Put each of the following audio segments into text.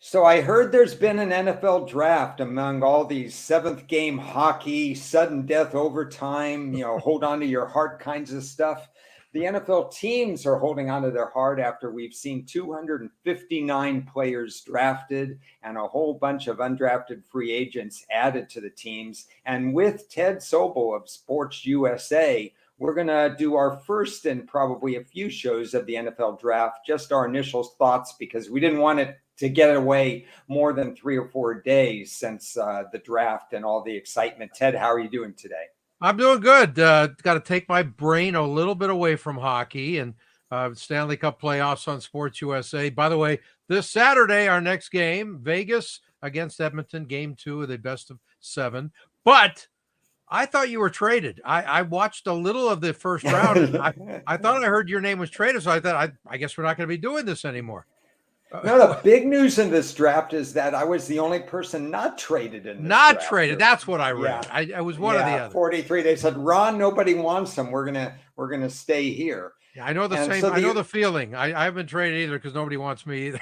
So I heard there's been an NFL draft among all these seventh game hockey, sudden death overtime, hold on to your heart kinds of stuff. The NFL teams are holding on to their heart after we've seen 259 players drafted and a whole bunch of undrafted free agents added to the teams. And with Ted Sobel of Sports USA, we're going to do our first and probably a few shows of the NFL draft, just our initial thoughts, because we didn't want it to get away more than 3 or 4 days since the draft and all the excitement. Ted, how are you doing today? I'm doing good. Got to take my brain a little bit away from hockey and Stanley Cup playoffs on Sports USA. By the way, this Saturday, our next game, Vegas against Edmonton, game 2 of the best of 7. But I thought you were traded. I watched a little of the first round. And I thought I heard your name was traded, so I thought, I guess we're not going to be doing this anymore. No, the big news in this draft is that I was the only person not traded in this Not draft. traded. That's what I read. Yeah. I was one of the others. 43. They said, Ron, nobody wants him. We're gonna stay here. Yeah, I know the same. So I know the feeling. I haven't traded either because nobody wants me either.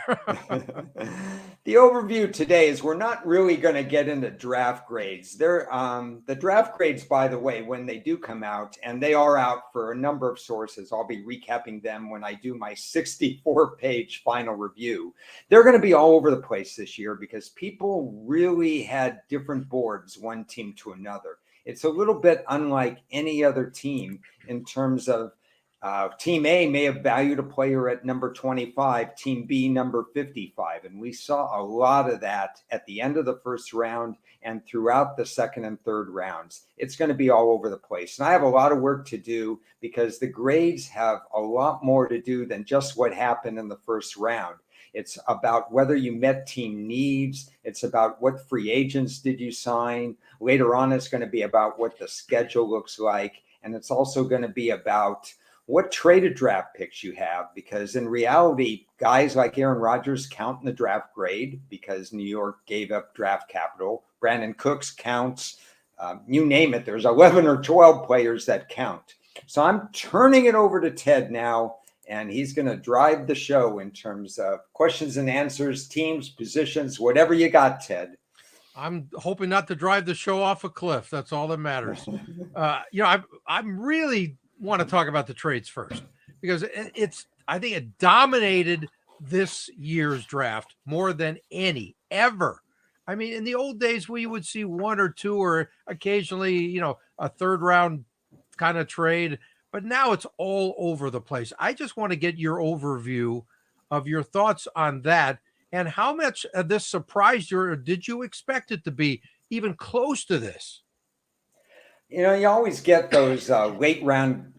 The overview today is we're not really going to get into draft grades. The draft grades, by the way, when they do come out, and they are out for a number of sources, I'll be recapping them when I do my 64-page final review. They're going to be all over the place this year because people really had different boards, one team to another. It's a little bit unlike any other team in terms of Team A may have valued a player at number 25, Team B number 55. And we saw a lot of that at the end of the first round and throughout the second and third rounds. It's going to be all over the place. And I have a lot of work to do because the grades have a lot more to do than just what happened in the first round. It's about whether you met team needs. It's about what free agents did you sign. Later on, it's going to be about what the schedule looks like. And it's also going to be about what traded draft picks you have, because in reality, guys like Aaron Rodgers count in the draft grade because New York gave up draft capital. Brandon Cooks counts. You name it. There's 11 or 12 players that count. So I'm turning it over to Ted now, and he's going to drive the show in terms of questions and answers, teams, positions, whatever you got, Ted. I'm hoping not to drive the show off a cliff. That's all that matters. I'm really want to talk about the trades first because I think it dominated this year's draft more than any ever. I mean, in the old days, we would see one or two or occasionally, a third round kind of trade, but now it's all over the place. I just want to get your overview of your thoughts on that and how much of this surprised you, or did you expect it to be even close to this? You always get those late round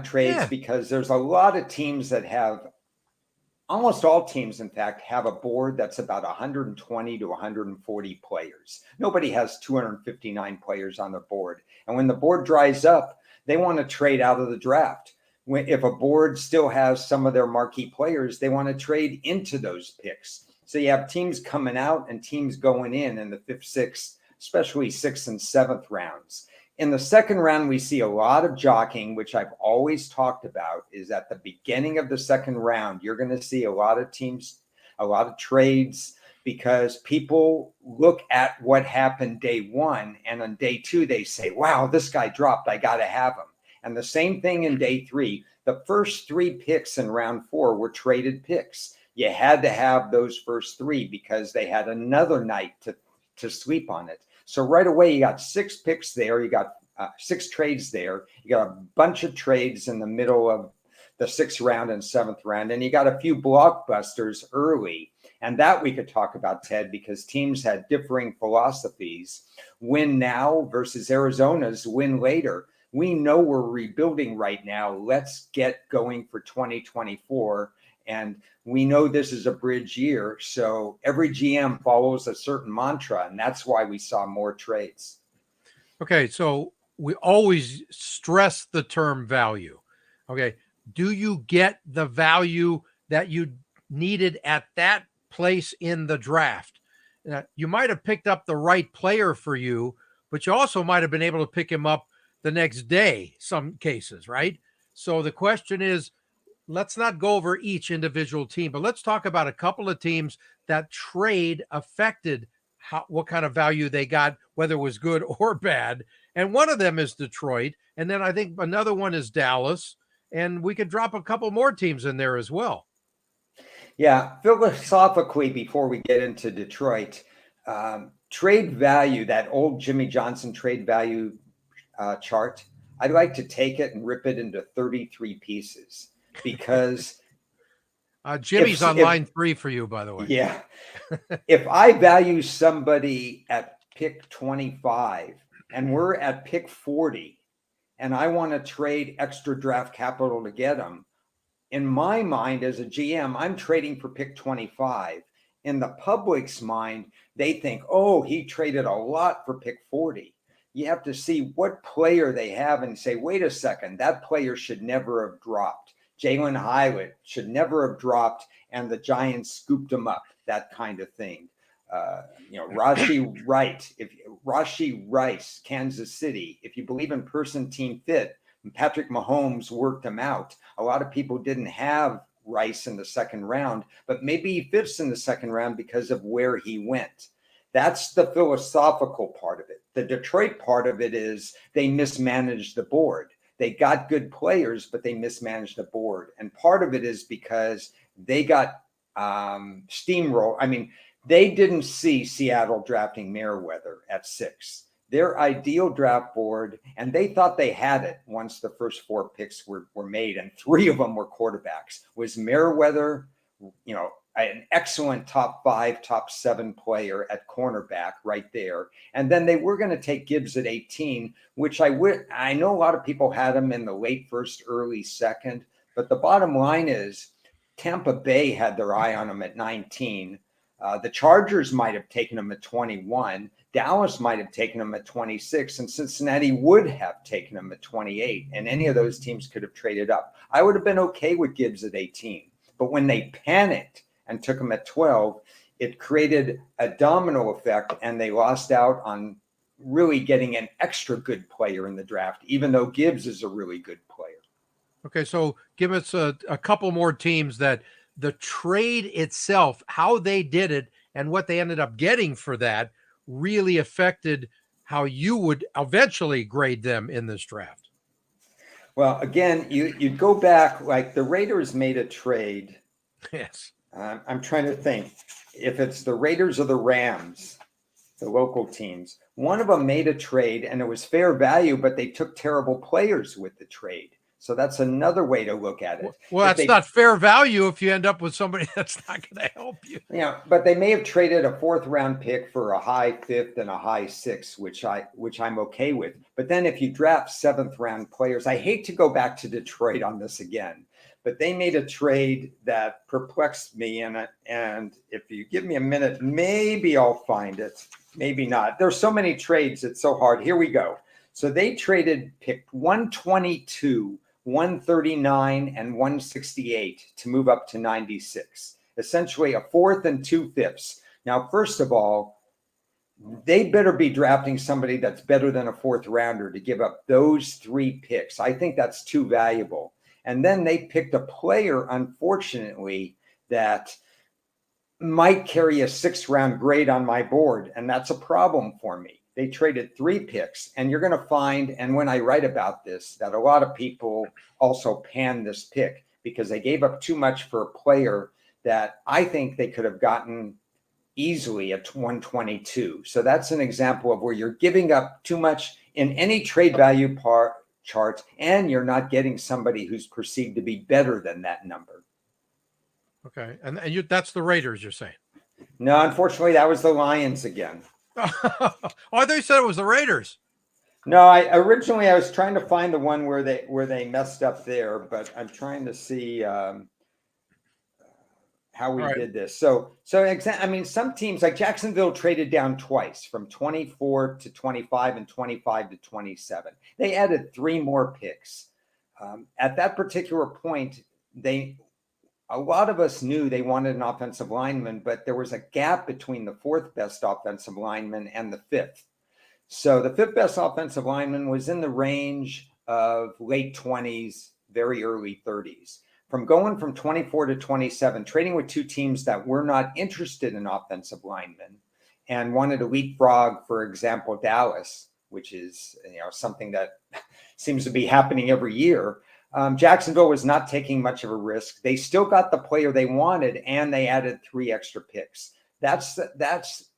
trades because there's a lot of teams that have, almost all teams, in fact, have a board that's about 120 to 140 players. Nobody has 259 players on their board. And when the board dries up, they want to trade out of the draft. If a board still has some of their marquee players, they want to trade into those picks. So you have teams coming out and teams going in the fifth, sixth, especially 6th and 7th rounds. In the second round, we see a lot of jockeying, which I've always talked about, is at the beginning of the second round, you're going to see a lot of teams, a lot of trades, because people look at what happened day one, and on day two, they say, wow, this guy dropped, I got to have him. And the same thing in day 3. The first 3 picks in round 4 were traded picks. You had to have those first 3 because they had another night to sleep on it. So right away, you got 6 picks there. You got 6 trades there. You got a bunch of trades in the middle of the 6th round and 7th round. And you got a few blockbusters early. And that we could talk about, Ted, because teams had differing philosophies. Win now versus Arizona's win later. We know we're rebuilding right now. Let's get going for 2024. And we know this is a bridge year. So every GM follows a certain mantra, and that's why we saw more trades. Okay, so we always stress the term value. Okay, do you get the value that you needed at that place in the draft? You might have picked up the right player for you, but you also might have been able to pick him up the next day, some cases, right? So the question is, let's not go over each individual team, but let's talk about a couple of teams that trade affected what kind of value they got, whether it was good or bad. And one of them is Detroit. And then I think another one is Dallas. And we could drop a couple more teams in there as well. Yeah, philosophically, before we get into Detroit, trade value, that old Jimmy Johnson trade value chart, I'd like to take it and rip it into 33 pieces because Jimmy's on line 3 for you, by the way. Yeah. If I value somebody at pick 25 and we're at pick 40 and I want to trade extra draft capital to get them, in my mind as a GM, I'm trading for pick 25. In the public's mind, they think, oh, he traded a lot for pick 40. You have to see what player they have and say, wait a second, that player should never have dropped. Jalen Hylett should never have dropped, and the Giants scooped him up, that kind of thing. Rashee Rice, Kansas City, if you believe in person team fit, Patrick Mahomes worked him out. A lot of people didn't have Rice in the second round, but maybe he fits in the second round because of where he went. That's the philosophical part of it. The Detroit part of it is they mismanaged the board. They got good players, but they mismanaged the board. And part of it is because they got steamrolled. I mean, they didn't see Seattle drafting Merriweather at 6. Their ideal draft board, and they thought they had it once the first 4 picks were made, and 3 of them were quarterbacks, was Merriweather, an excellent top 5, top 7 player at cornerback right there. And then they were going to take Gibbs at 18, which I know a lot of people had him in the late first, early second, but the bottom line is Tampa Bay had their eye on him at 19. The Chargers might have taken him at 21. Dallas might have taken him at 26, and Cincinnati would have taken him at 28, and any of those teams could have traded up. I would have been okay with Gibbs at 18, but when they panicked and took him at 12, it created a domino effect, and they lost out on really getting an extra good player in the draft, even though Gibbs is a really good player. Okay, so give us a couple more teams that the trade itself, how they did it, and what they ended up getting for that really affected how you would eventually grade them in this draft. Well, again, you go back, like the Raiders made a trade. Yes. I'm trying to think if it's the Raiders or the Rams, the local teams. One of them made a trade and it was fair value, but they took terrible players with the trade. So that's another way to look at it. Well, that's not fair value if you end up with somebody that's not going to help you. Yeah, but they may have traded a 4th round pick for a high 5th and a high 6th, which I'm okay with. But then if you draft 7th round players, I hate to go back to Detroit on this again, but they made a trade that perplexed me. And if you give me a minute, maybe I'll find it. Maybe not. There's so many trades. It's so hard. Here we go. So they picked 122, 139, and 168 to move up to 96. Essentially a 4th and 2 5ths. Now, first of all, they better be drafting somebody that's better than a 4th rounder to give up those 3 picks. I think that's too valuable. And then they picked a player, unfortunately, that might carry a 6th round grade on my board. And that's a problem for me. They traded 3 picks, and you're going to find, and when I write about this, that a lot of people also pan this pick because they gave up too much for a player that I think they could have gotten easily at 122. So that's an example of where you're giving up too much in any trade value chart, and you're not getting somebody who's perceived to be better than that number. Okay, and that's the Raiders, you're saying? No, unfortunately, that was the Lions again. Oh, I thought you said it was the Raiders. No, I was trying to find the one where they messed up there, but I'm trying to see how we did this. So I mean, some teams like Jacksonville traded down twice from 24 to 25 and 25 to 27. They added 3 more picks. At that particular point, a lot of us knew they wanted an offensive lineman, but there was a gap between the 4th best offensive lineman and the 5th. So the 5th best offensive lineman was in the range of late 20s, very early 30s. from going from 24 to 27, trading with two teams that were not interested in offensive linemen and wanted to leapfrog, for example, Dallas, which is something that seems to be happening every year. Jacksonville was not taking much of a risk. They still got the player they wanted, and they added 3 extra picks. That's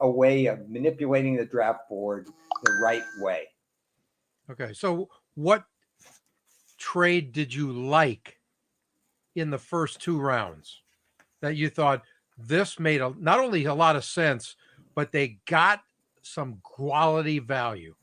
a way of manipulating the draft board the right way. Okay, so what trade did you like in the first 2 rounds that you thought this made not only a lot of sense, but they got some quality value?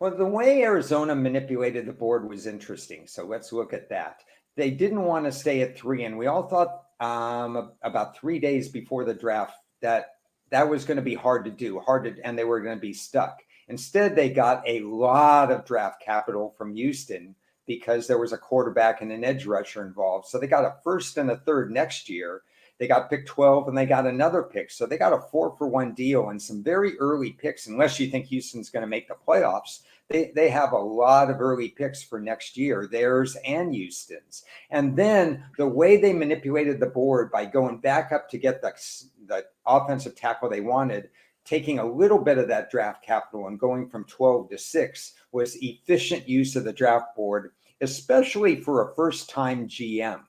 Well, the way Arizona manipulated the board was interesting. So let's look at that. They didn't want to stay at 3, and we all thought about 3 days before the draft that was going to be hard to do, and they were going to be stuck. Instead, they got a lot of draft capital from Houston because there was a quarterback and an edge rusher involved. So they got a first and a third next year. They got pick 12 and they got another pick. So they got a 4-for-1 deal and some very early picks. Unless you think Houston's going to make the playoffs, they have a lot of early picks for next year, theirs and Houston's. And then the way they manipulated the board by going back up to get the offensive tackle they wanted, taking a little bit of that draft capital and going from 12 to 6 was efficient use of the draft board, especially for a first-time GM.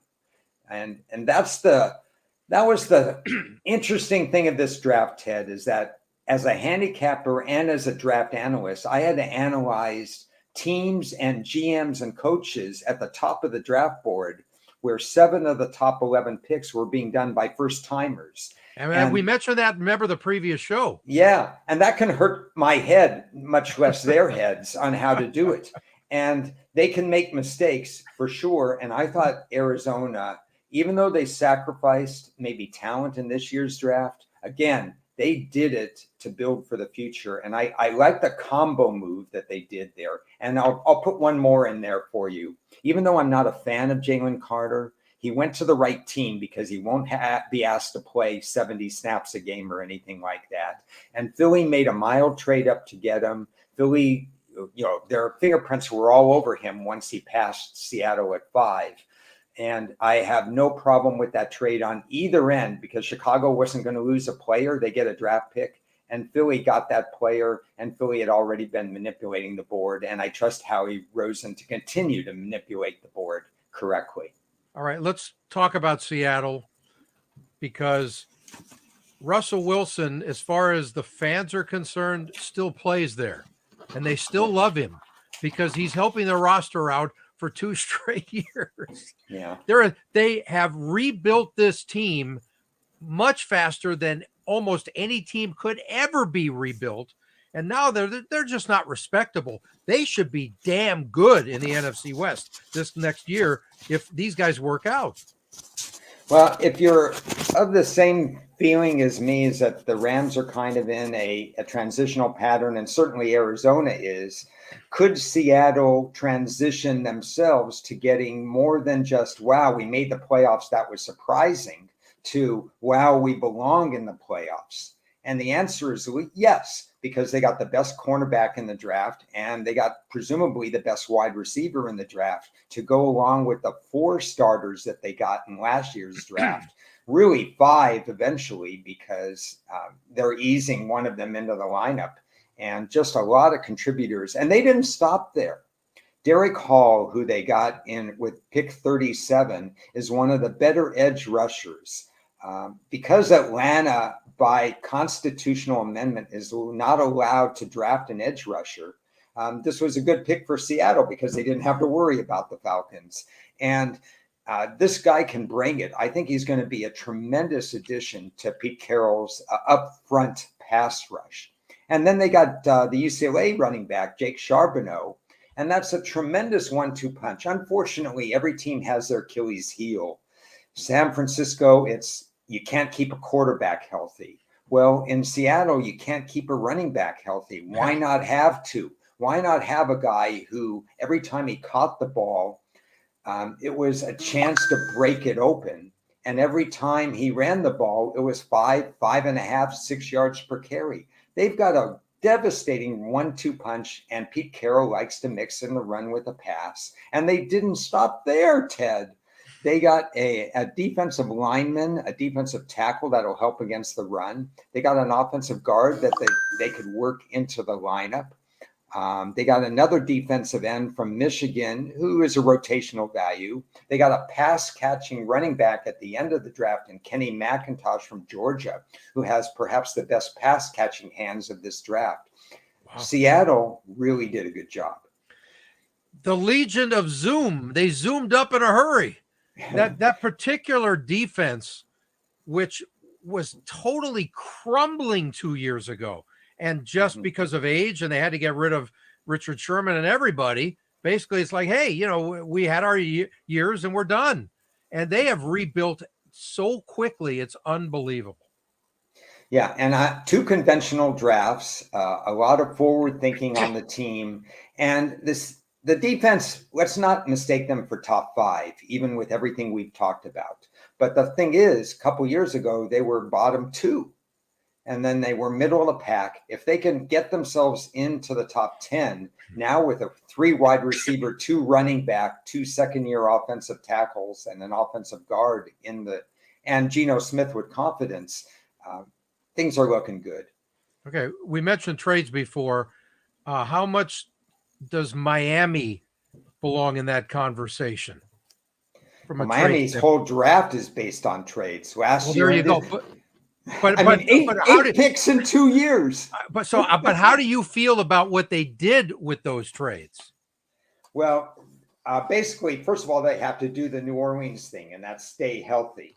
And that was the interesting thing of this draft, Ted, is that as a handicapper and as a draft analyst, I had to analyze teams and GMs and coaches at the top of the draft board where 7 of the top 11 picks were being done by first-timers. And we mentioned that, remember, the previous show. Yeah, and that can hurt my head, much less their heads, on how to do it. And they can make mistakes for sure. And I thought Arizona, even though they sacrificed maybe talent in this year's draft, again, they did it to build for the future. And I like the combo move that they did there. And I'll put one more in there for you. Even though I'm not a fan of Jalen Carter, he went to the right team because he won't be asked to play 70 snaps a game or anything like that. And Philly made a mild trade up to get him. Philly, their fingerprints were all over him once he passed Seattle at 5. And I have no problem with that trade on either end because Chicago wasn't going to lose a player. They get a draft pick, and Philly got that player, and Philly had already been manipulating the board. And I trust Howie Roseman to continue to manipulate the board correctly. All right, let's talk about Seattle, because Russell Wilson, as far as the fans are concerned, still plays there, and they still love him because he's helping their roster out for 2 straight years. Yeah. They have rebuilt this team much faster than almost any team could ever be rebuilt. And now they're just not respectable. They should be damn good in the NFC West this next year if these guys work out. Well, if you're of the same feeling as me, is that the Rams are kind of in a transitional pattern, and certainly Arizona is, could Seattle transition themselves to getting more than just, wow, we made the playoffs, that was surprising, to, wow, we belong in the playoffs? And the answer is yes, because they got the best cornerback in the draft, and they got presumably the best wide receiver in the draft to go along with the 4 starters that they got in last year's draft. Really 5 eventually, because they're easing one of them into the lineup, and just a lot of contributors. And they didn't stop there. Derek Hall, who they got in with pick 37, is one of the better edge rushers. Because Atlanta, by constitutional amendment, is not allowed to draft an edge rusher, this was a good pick for Seattle because they didn't have to worry about the Falcons. And this guy can bring it. I think he's going to be a tremendous addition to Pete Carroll's upfront pass rush. And then they got the UCLA running back, Jake Charbonneau. And that's a tremendous 1-2 punch. Unfortunately, every team has their Achilles heel. San Francisco, you can't keep a quarterback healthy. Well, in Seattle, you can't keep a running back healthy. Why not have 2? Why not have a guy who every time he caught the ball, it was a chance to break it open. And every time he ran the ball, it was 5.5, 6 yards per carry. They've got a devastating 1-2 punch, and Pete Carroll likes to mix in the run with a pass. And they didn't stop there, Ted. They got a defensive lineman, a defensive tackle that'll help against the run. They got an offensive guard that they could work into the lineup. They got another defensive end from Michigan who is a rotational value. They got a pass catching running back at the end of the draft in Kenny McIntosh from Georgia, who has perhaps the best pass catching hands of this draft. Wow. Seattle really did a good job. The Legion of Zoom, they zoomed up in a hurry. That particular defense, which was totally crumbling 2 years ago, and just because of age, and they had to get rid of Richard Sherman and everybody, basically it's like, hey, we had our years and we're done. And they have rebuilt so quickly. It's unbelievable. Yeah, and 2 conventional drafts, a lot of forward thinking on the team. And the defense, let's not mistake them for top 5, even with everything we've talked about. But the thing is, a couple years ago, they were bottom 2. And then they were middle of the pack. If they can get themselves into the top 10, now with a 3 wide receiver, 2 running back, 2 second-year offensive tackles, and an offensive guard and Geno Smith with confidence, things are looking good. Okay, we mentioned trades before. How much does Miami belong in that conversation? Miami's whole draft is based on trades. Last year, there you go. But 8 picks in 2 years. But how do you feel about what they did with those trades? Well, basically, first of all, they have to do the New Orleans thing, and that's stay healthy.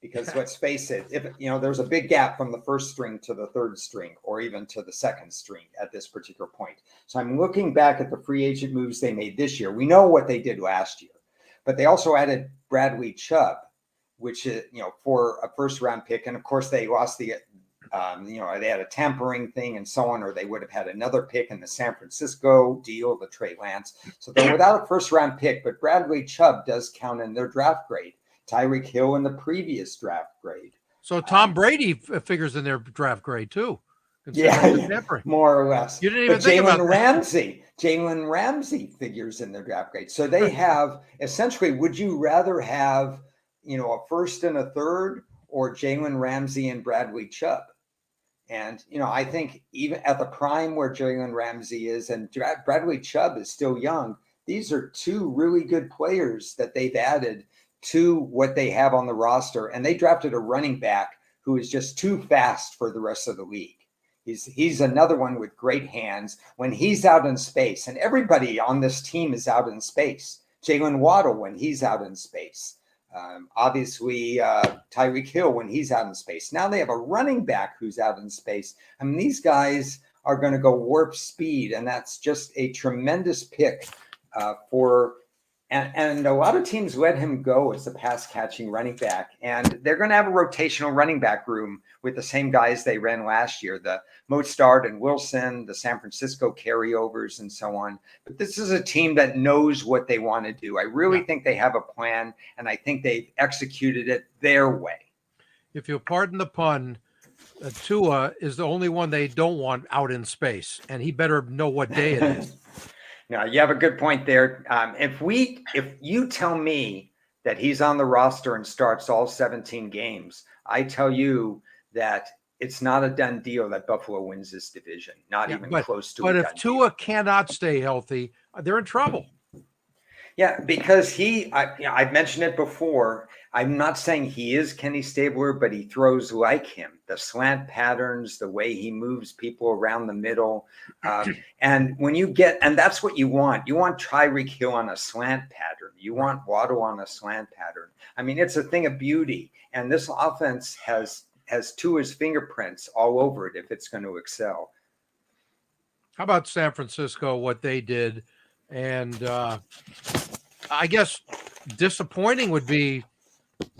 Because let's face it, if there's a big gap from the first string to the third string, or even to the second string at this particular point. So I'm looking back at the free agent moves they made this year. We know what they did last year, but they also added Bradley Chubb, which is, for a first round pick. And of course they lost they had a tampering thing and so on, or they would have had another pick in the San Francisco deal, the Trey Lance. So they're without a first round pick, but Bradley Chubb does count in their draft grade. Tyreek Hill in the previous draft grade. So Tom Brady figures in their draft grade too. Yeah, more or less. You didn't even think about that. Jalen Ramsey figures in their draft grade. So they have essentially, would you rather have, a first and a third, or Jalen Ramsey and Bradley Chubb? And, I think even at the prime where Jalen Ramsey is and Bradley Chubb is still young, these are 2 really good players that they've added to what they have on the roster. And they drafted a running back who is just too fast for the rest of the league. He's another one with great hands when he's out in space, and everybody on this team is out in space. Jalen Waddle when he's out in space. Obviously, Tyreek Hill when he's out in space. Now they have a running back who's out in space. I mean, these guys are going to go warp speed, and that's just a tremendous pick for. And a lot of teams let him go as a pass-catching running back. And they're going to have a rotational running back room with the same guys they ran last year, the Mostert and Wilson, the San Francisco carryovers, and so on. But this is a team that knows what they want to do. I really think they have a plan, and I think they've executed it their way. If you'll pardon the pun, Tua is the only one they don't want out in space, and he better know what day it is. No, you have a good point there. If you tell me that he's on the roster and starts all 17 games, I tell you that it's not a done deal that Buffalo wins this division. Not even close to it. But if Tua cannot stay healthy, they're in trouble. Yeah, because I've mentioned it before. I'm not saying he is Kenny Stabler, but he throws like him. The slant patterns, the way he moves people around the middle. And that's what you want. You want Tyreek Hill on a slant pattern. You want Waddle on a slant pattern. I mean, it's a thing of beauty. And this offense has Tua's fingerprints all over it if it's going to excel. How about San Francisco, what they did? And I guess disappointing would be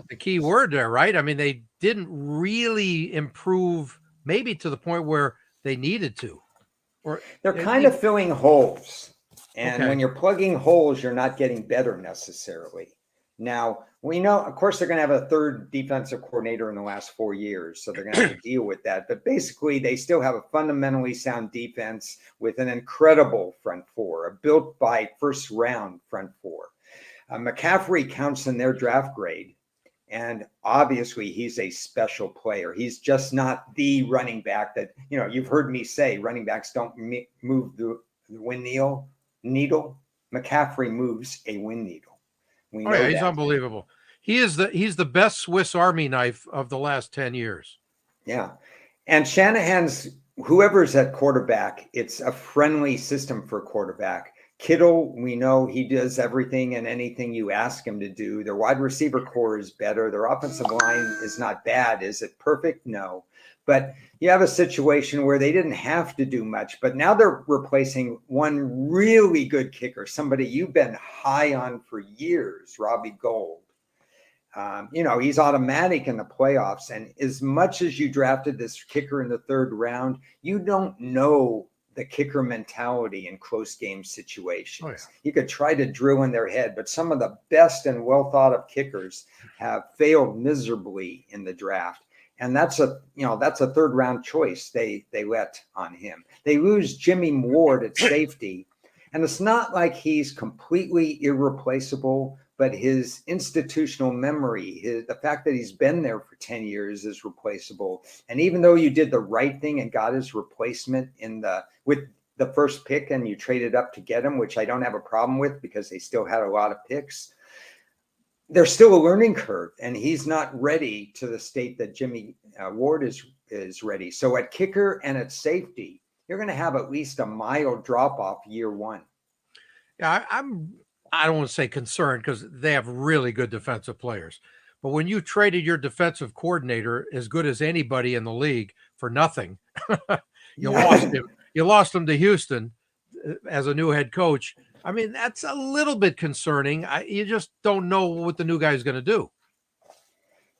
the key word there, right? I mean, they didn't really improve maybe to the point where they needed to. Or they're kind of filling holes. And when you're plugging holes, you're not getting better necessarily. Now, we know, of course, they're going to have a third defensive coordinator in the last 4 years, so they're going to have to deal with that. But basically, they still have a fundamentally sound defense with an incredible front four, a built by first-round front four. McCaffrey counts in their draft grade. And obviously, he's a special player. He's just not the running back that, you've heard me say running backs don't move the win needle. McCaffrey moves a win needle. We know he's that. unbelievable. He's the best Swiss Army knife of the last 10 years. Yeah. And Shanahan's, whoever's at quarterback, it's a friendly system for quarterback. Kittle, we know he does everything and anything you ask him to do. Their wide receiver core is better. Their offensive line is not bad. Is it perfect? No. But you have a situation where they didn't have to do much, but now they're replacing one really good kicker, somebody you've been high on for years, Robbie Gould. He's automatic in the playoffs. And as much as you drafted this kicker in the third round, you don't know the kicker mentality in close game situations. Oh, yeah. You could try to drill in their head, but some of the best and well thought of kickers have failed miserably in the draft. And that's a third round choice they let on him. They lose Jimmy Ward at safety. And it's not like he's completely irreplaceable, but his institutional memory, the fact that he's been there for 10 years is replaceable. And even though you did the right thing and got his replacement with the first pick and you traded up to get him, which I don't have a problem with because they still had a lot of picks, there's still a learning curve, and he's not ready to the state that Jimmy Ward is ready. So at kicker and at safety, you're going to have at least a mild drop off year one. Yeah, I don't want to say concerned because they have really good defensive players. But when you traded your defensive coordinator, as good as anybody in the league, for nothing, you lost him to Houston as a new head coach. I mean, that's a little bit concerning. You just don't know what the new guy's going to do.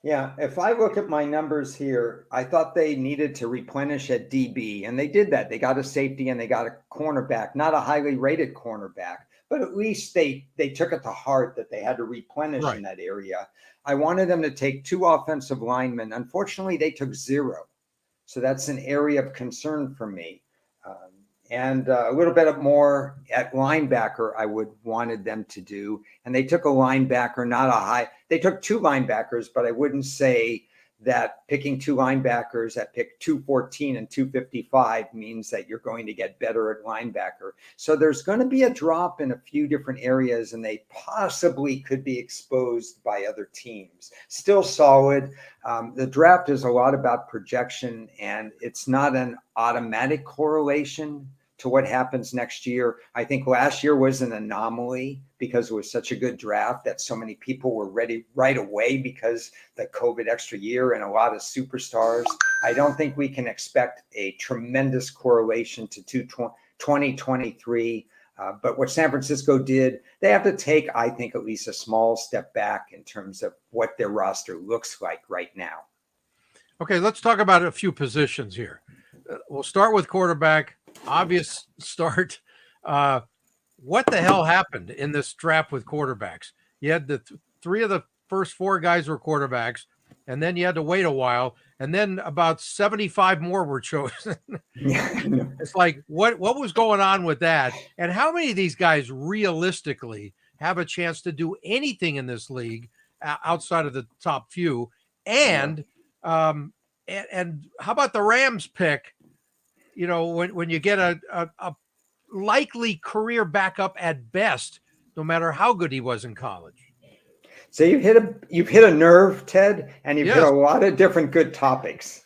Yeah, if I look at my numbers here, I thought they needed to replenish at DB, and they did that. They got a safety and they got a cornerback, not a highly rated cornerback, but at least they took it to heart that they had to replenish in that area. I wanted them to take 2 offensive linemen. Unfortunately, they took 0. So that's an area of concern for me. And a little bit more at linebacker I would wanted them to do. And they took a linebacker, they took 2 linebackers, but I wouldn't say that picking 2 linebackers at pick 214 and 255 means that you're going to get better at linebacker. So there's going to be a drop in a few different areas, and they possibly could be exposed by other teams. Still solid. The draft is a lot about projection, and it's not an automatic correlation to what happens next year. I think last year was an anomaly because it was such a good draft that so many people were ready right away because the COVID extra year and a lot of superstars. I don't think we can expect a tremendous correlation to 2023. But what San Francisco did, they have to take, I think, at least a small step back in terms of what their roster looks like right now. Okay, let's talk about a few positions here. We'll start with quarterback. Obvious start. What the hell happened in this draft with quarterbacks? You had the 3 of the first 4 guys were quarterbacks, and then you had to wait a while, and then about 75 more were chosen. It's like, what was going on with that? And how many of these guys realistically have a chance to do anything in this league outside of the top few? And how about the Rams pick? When you get a likely career backup at best, no matter how good he was in college. So you've hit a nerve, Ted, and you've hit a lot of different good topics.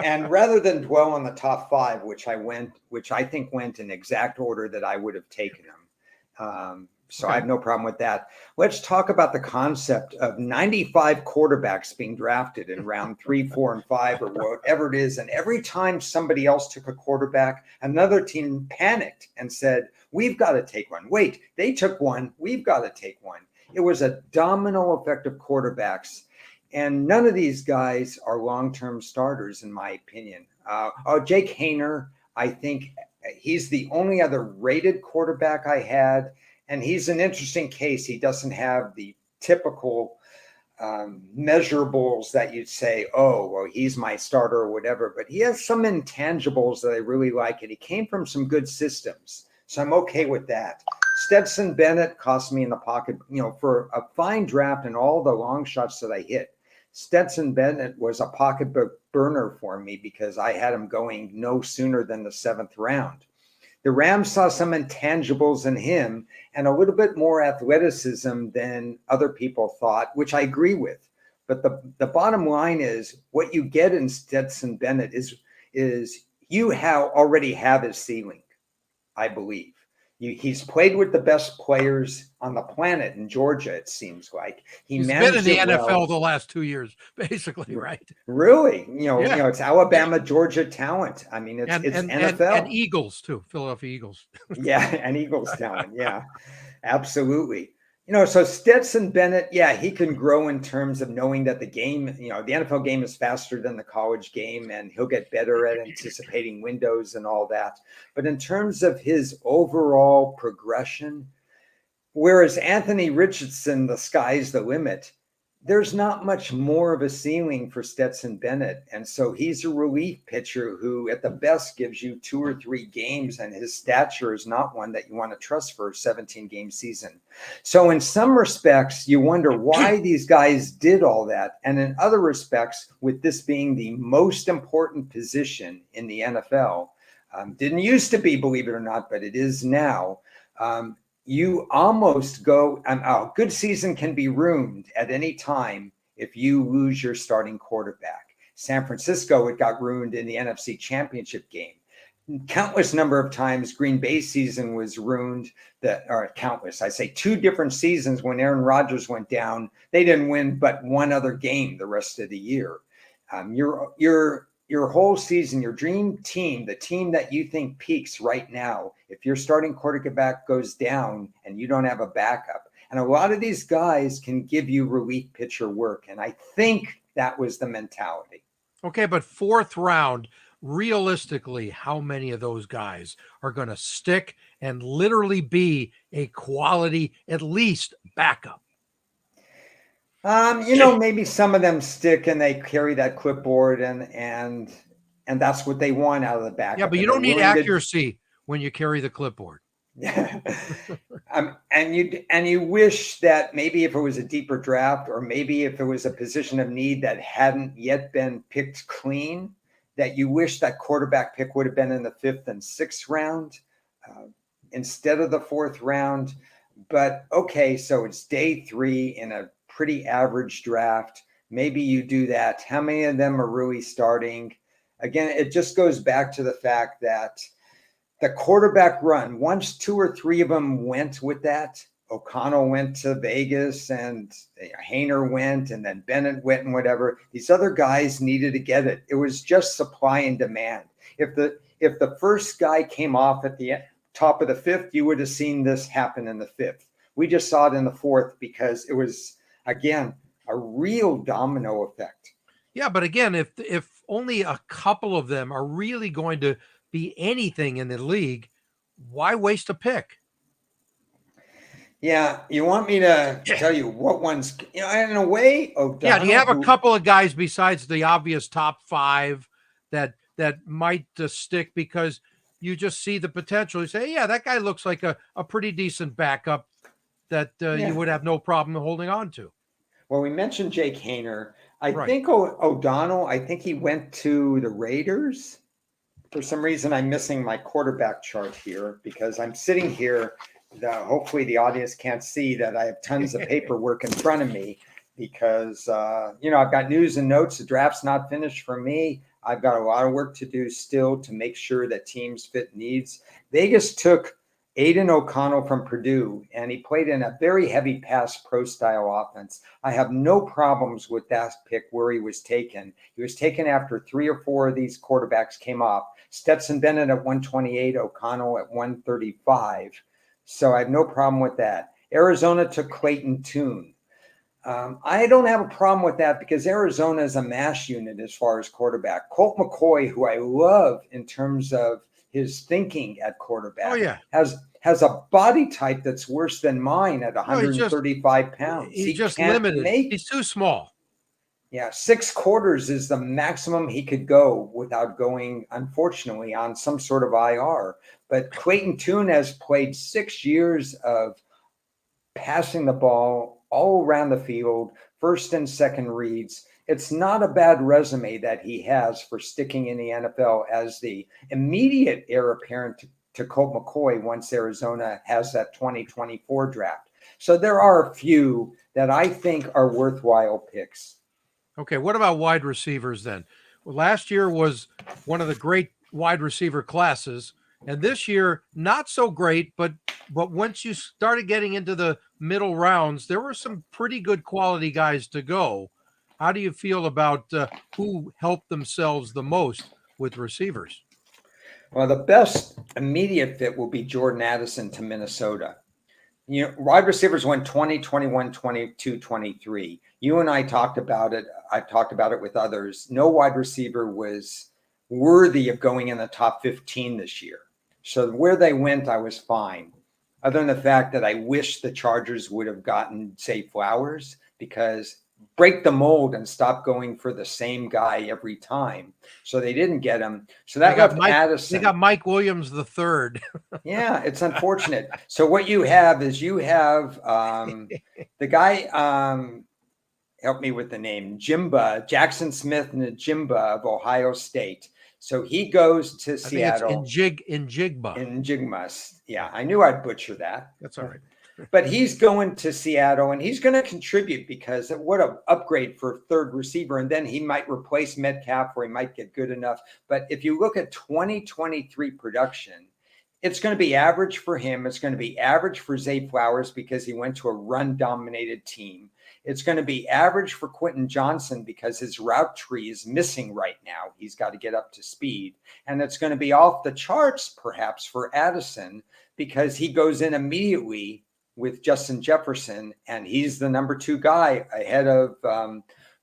And rather than dwell on the top 5, which I think went in exact order that I would have taken them. So I have no problem with that. Let's talk about the concept of 95 quarterbacks being drafted in round 3, 4, and 5, or whatever it is. And every time somebody else took a quarterback, another team panicked and said, we've got to take one. Wait, they took one. We've got to take one. It was a domino effect of quarterbacks. And none of these guys are long-term starters, in my opinion. Jake Haener, I think he's the only other rated quarterback I had. And he's an interesting case. He doesn't have the typical measurables that you'd say, oh, well, he's my starter or whatever. But he has some intangibles that I really like. And he came from some good systems. So I'm okay with that. Stetson Bennett cost me in the pocket, for a fine draft and all the long shots that I hit. Stetson Bennett was a pocketbook burner for me because I had him going no sooner than the 7th round. The Rams saw some intangibles in him and a little bit more athleticism than other people thought, which I agree with. But the bottom line is what you get in Stetson Bennett is you already have his ceiling, I believe. He's played with the best players on the planet in Georgia, it seems like. He's been in the NFL well. the last 2 years, basically, right? Really? It's Alabama, Georgia talent. I mean, it's NFL. And Eagles, too, Philadelphia Eagles. Yeah, and Eagles talent. Yeah, absolutely. So Stetson Bennett, yeah, he can grow in terms of knowing that the game, the NFL game is faster than the college game, and he'll get better at anticipating windows and all that. But in terms of his overall progression, whereas Anthony Richardson, the sky's the limit, there's not much more of a ceiling for Stetson Bennett. And so he's a relief pitcher who at the best gives you 2 or 3 games, and his stature is not one that you want to trust for a 17-game season. So in some respects, you wonder why these guys did all that. And in other respects, with this being the most important position in the NFL, didn't used to be, believe it or not, but it is now, you almost go, a good season can be ruined at any time if you lose your starting quarterback. San Francisco, it got ruined in the NFC Championship game. Countless number of times Green Bay season was ruined, I say 2 different seasons when Aaron Rodgers went down, they didn't win but one other game the rest of the year. Your whole season, your dream team, the team that you think peaks right now, if your starting quarterback goes down and you don't have a backup, and a lot of these guys can give you relief pitcher work. And I think that was the mentality. Okay, but 4th round, realistically, how many of those guys are going to stick and literally be a quality, at least backup? Maybe some of them stick and they carry that clipboard and that's what they want out of the backup. Yeah, but you don't need accuracy when you carry the clipboard. And you wish that maybe if it was a deeper draft, or maybe if it was a position of need that hadn't yet been picked clean, that you wish that quarterback pick would have been in the 5th and 6th round instead of the 4th round. But okay, so it's day 3 in a pretty average draft. Maybe you do that. How many of them are really starting? Again, it just goes back to the fact that the quarterback run, once 2 or 3 of them went with that, O'Connell went to Vegas and Hainer went and then Bennett went and whatever, these other guys needed to get it. It was just supply and demand. If the first guy came off at the top of the 5th, you would have seen this happen in the 5th. We just saw it in the 4th because it was, again, a real domino effect. Yeah, but again, if only a couple of them are really going to be anything in the league, why waste a pick? Yeah, you want me to tell you what ones, in a way, yeah, do you have a couple of guys besides the obvious top 5 that might stick because you just see the potential? You say, yeah, that guy looks like a pretty decent backup that you would have no problem holding on to. Well, we mentioned Jake Hainer. I think O'Donnell, I think he went to the Raiders. For some reason, I'm missing my quarterback chart here because I'm sitting here. Hopefully the audience can't see that I have tons of paperwork in front of me because, I've got news and notes. The draft's not finished for me. I've got a lot of work to do still to make sure that teams fit needs. Vegas took Aiden O'Connell from Purdue, and he played in a very heavy pass pro style offense. I have no problems with that pick where he was taken. He was taken after 3 or 4 of these quarterbacks came off. Stetson Bennett at 128, O'Connell at 135. So I have no problem with that. Arizona took Clayton Tune. I don't have a problem with that because Arizona is a mash unit as far as quarterback. Colt McCoy, who I love in terms of his thinking at quarterback, has a body type that's worse than mine at 135 pounds. He's just limited. He's too small. Yeah, 6 quarters is the maximum he could go without going, unfortunately, on some sort of IR. But Clayton Tune has played 6 years of passing the ball all around the field, first and second reads. It's not a bad resume that he has for sticking in the NFL as the immediate heir apparent to Colt McCoy once Arizona has that 2024 draft. So there are a few that I think are worthwhile picks. Okay, what about wide receivers then? Well, last year was one of the great wide receiver classes, and this year not so great, but once you started getting into the middle rounds, there were some pretty good quality guys to go. How do you feel about who helped themselves the most with receivers? Well, the best immediate fit will be Jordan Addison to Minnesota. Wide receivers went 20, 21, 22, 23. You and I talked about it. I've talked about it with others. No wide receiver was worthy of going in the top 15 this year. So where they went, I was fine. Other than the fact that I wish the Chargers would have gotten, say, Flowers, because break the mold and stop going for the same guy every time. So they didn't get him. So that left Addison. They got Mike Williams the third. Yeah, it's unfortunate. So what you have is the guy, help me with the name, Jackson Smith Njimba of Ohio State. So he goes to Seattle. I think it's Njigba. Njigba. Yeah, I knew I'd butcher that. That's all right. But he's going to Seattle and he's going to contribute because what an upgrade for third receiver. And then he might replace Metcalf or he might get good enough. But if you look at 2023 production, it's going to be average for him. It's going to be average for Zay Flowers because he went to a run-dominated team. It's going to be average for Quentin Johnson because his route tree is missing right now. He's got to get up to speed. And it's going to be off the charts, perhaps, for Addison because he goes in immediately with Justin Jefferson, and he's the number 2 guy ahead of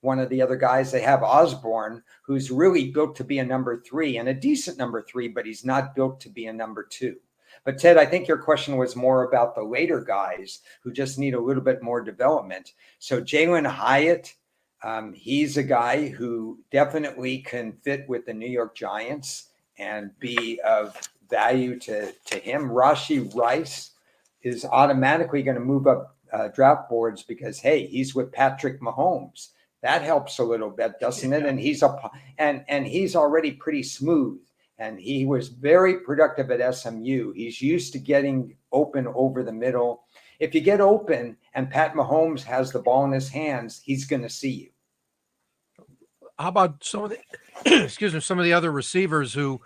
one of the other guys. They have Osborne, who's really built to be a number 3 and a decent number 3, but he's not built to be a number 2. But Ted, I think your question was more about the later guys who just need a little bit more development. So Jalen Hyatt, he's a guy who definitely can fit with the New York Giants and be of value to him. Rashee Rice is automatically going to move up draft boards because, hey, he's with Patrick Mahomes. That helps a little bit, doesn't it? And he's already pretty smooth. And he was very productive at SMU. He's used to getting open over the middle. If you get open and Pat Mahomes has the ball in his hands, he's going to see you. How about some of the some of the other receivers who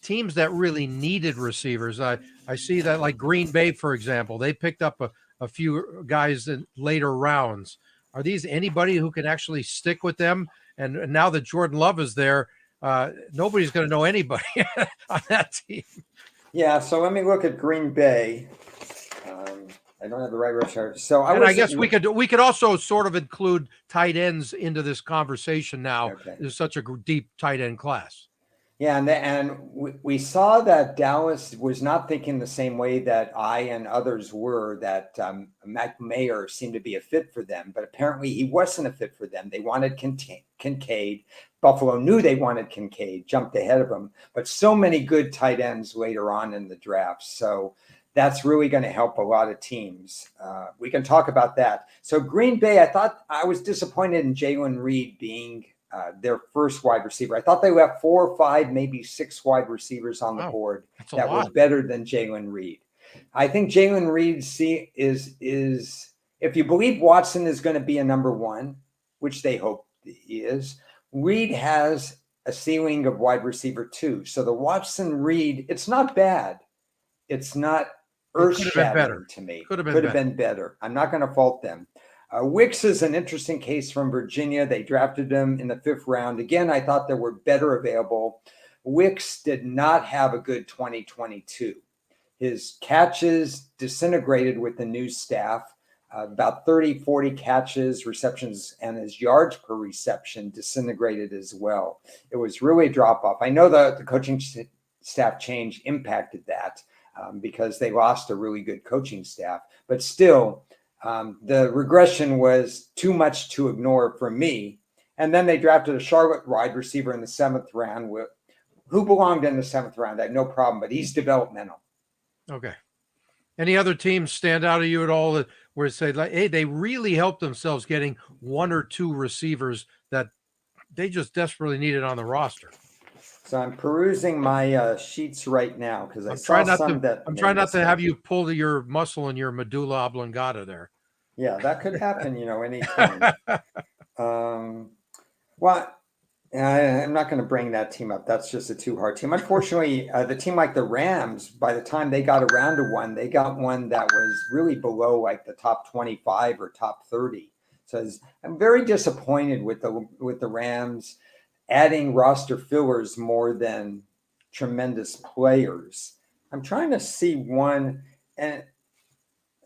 teams that really needed receivers? I see that, like Green Bay, for example, they picked up a few guys in later rounds. Are these anybody who can actually stick with them? And now that Jordan Love is there, nobody's going to know anybody on that team. Yeah, so let me look at Green Bay. I don't have the right chart. So I guess we could also sort of include tight ends into this conversation now. Okay. There's such a deep tight end class. Yeah, and we saw that Dallas was not thinking the same way that I and others were, that Mac Mayer seemed to be a fit for them, but apparently he wasn't a fit for them. They wanted Kincaid. Buffalo knew they wanted Kincaid, jumped ahead of him, but so many good tight ends later on in the draft. So that's really going to help a lot of teams. We can talk about that. So Green Bay, I was disappointed in Jalen Reed being their first wide receiver. I thought they left 4 or 5, maybe 6 wide receivers on the board that were better than Jalen Reed. I think Jalen Reed is if you believe Watson is going to be a number 1, which they hope he is, Reed has a ceiling of wide receiver 2. So the Watson Reed, it's not bad. It's not earth-shattering to me. Could have been better. I'm not going to fault them. Wicks is an interesting case from Virginia. They drafted him in the 5th round. Again, I thought there were better available. Wicks did not have a good 2022. His catches disintegrated with the new staff. About 30, 40 catches, receptions, and his yards per reception disintegrated as well. It was really a drop-off. I know the coaching staff change impacted that because they lost a really good coaching staff. But still, The regression was too much to ignore for me. And then they drafted a Charlotte wide receiver in the 7th round, who belonged in the 7th round. I have no problem, but he's developmental. Okay. Any other teams stand out to you at all that where it say like, hey, they really helped themselves getting 1 or 2 receivers that they just desperately needed on the roster? So I'm perusing my sheets right now because I I'm saw trying not some to. that I'm made trying not to mistake. have you pull your muscle in your medulla oblongata there. Yeah, that could happen, anytime. Well, I'm not going to bring that team up. That's just a too hard team. Unfortunately, the team like the Rams, by the time they got around to one, they got one that was really below like the top 25 or top 30. So I'm very disappointed with the Rams adding roster fillers more than tremendous players. I'm trying to see one, and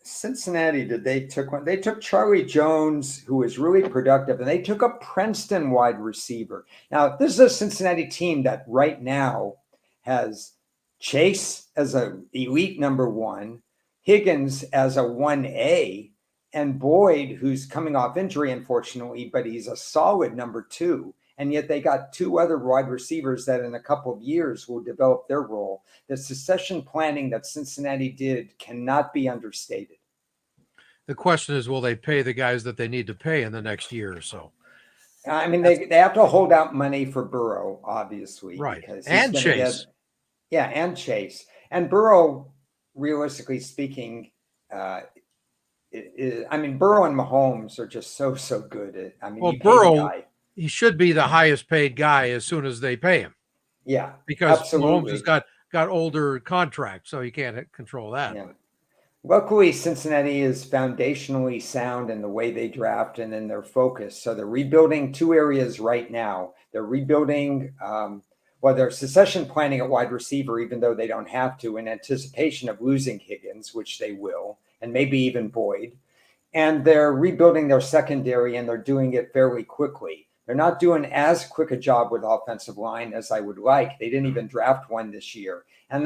Cincinnati, they took one? They took Charlie Jones, who was really productive, and they took a Princeton wide receiver. Now, this is a Cincinnati team that right now has Chase as an elite number 1, Higgins as a 1A, and Boyd, who's coming off injury, unfortunately, but he's a solid number 2. And yet they got 2 other wide receivers that in a couple of years will develop their role. The succession planning that Cincinnati did cannot be understated. The question is, will they pay the guys that they need to pay in the next year or so? I mean, they have to hold out money for Burrow, obviously, Right. because he's And going to get, Chase. yeah, and Chase. And Burrow, realistically speaking, I mean, Burrow and Mahomes are just so good. I mean, Well, you pay the Burrow, guy. he should be the highest paid guy as soon as they pay him Yeah, because Mahomes has absolutely. got older contracts, so you can't control that. Yeah. Luckily, Cincinnati is foundationally sound in the way they draft and in their focus. So they're rebuilding 2 areas right now. They're rebuilding, they're succession planning at wide receiver, even though they don't have to, in anticipation of losing Higgins, which they will, and maybe even Boyd. And they're rebuilding their secondary, and they're doing it fairly quickly. They're not doing as quick a job with offensive line as I would like. They didn't even draft one this year. And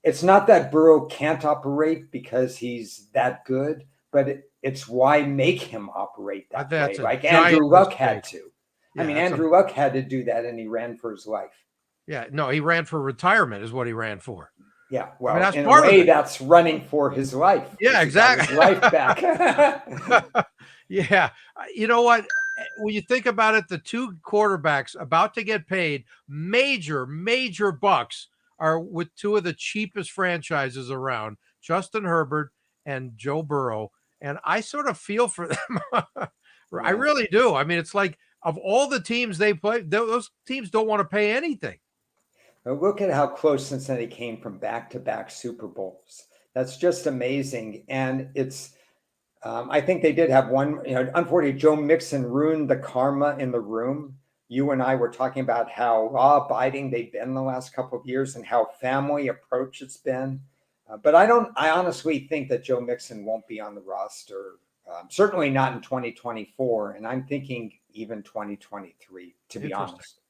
it's not that Burrow can't operate because he's that good, but it's why make him operate that way, That's a like giant Andrew Luck had mistake. to. I Yeah, mean, Andrew Luck had to do that, and he ran for his life. yeah. No, he ran for retirement, is what he ran for. Yeah, I mean, well, that's in a part of way, it. that's running for his life Yeah, because he got his exactly. life back. Yeah. You know what? When you think about it, the 2 quarterbacks about to get paid major bucks are with 2 of the cheapest franchises around, Justin Herbert and Joe Burrow. And I sort of feel for them. I Yeah. really do. I mean, it's like of all the teams they play, those teams don't want to pay anything. Now look at how close Cincinnati came from back-to-back Super Bowls. That's just amazing, and it's. I think they did have one. Unfortunately, Joe Mixon ruined the karma in the room. You and I were talking about how law-abiding they've been the last couple of years and how family approach it's been. But I don't. I honestly think that Joe Mixon won't be on the roster. Certainly not in 2024, and I'm thinking even 2023. To be Interesting. honest.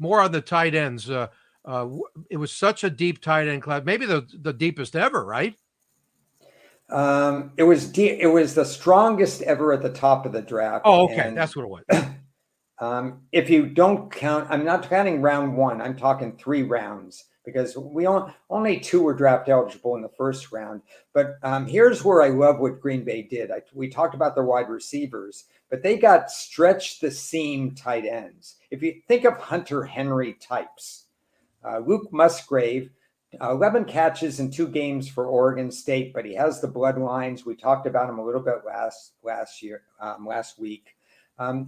More on the tight ends. It was such a deep tight end class, maybe the deepest ever, right? It was it was the strongest ever at the top of the draft, Oh, okay, and that's what it was. if you don't count, I'm not counting round 1. I'm talking 3 rounds because we only 2 were draft eligible in the first round. But here's where I love what Green Bay did. We talked about their wide receivers, but they got stretch the seam tight ends. If you think of Hunter Henry types, Luke Musgrave, 11 catches in 2 games for Oregon State, but he has the bloodlines. We talked about him a little bit last week.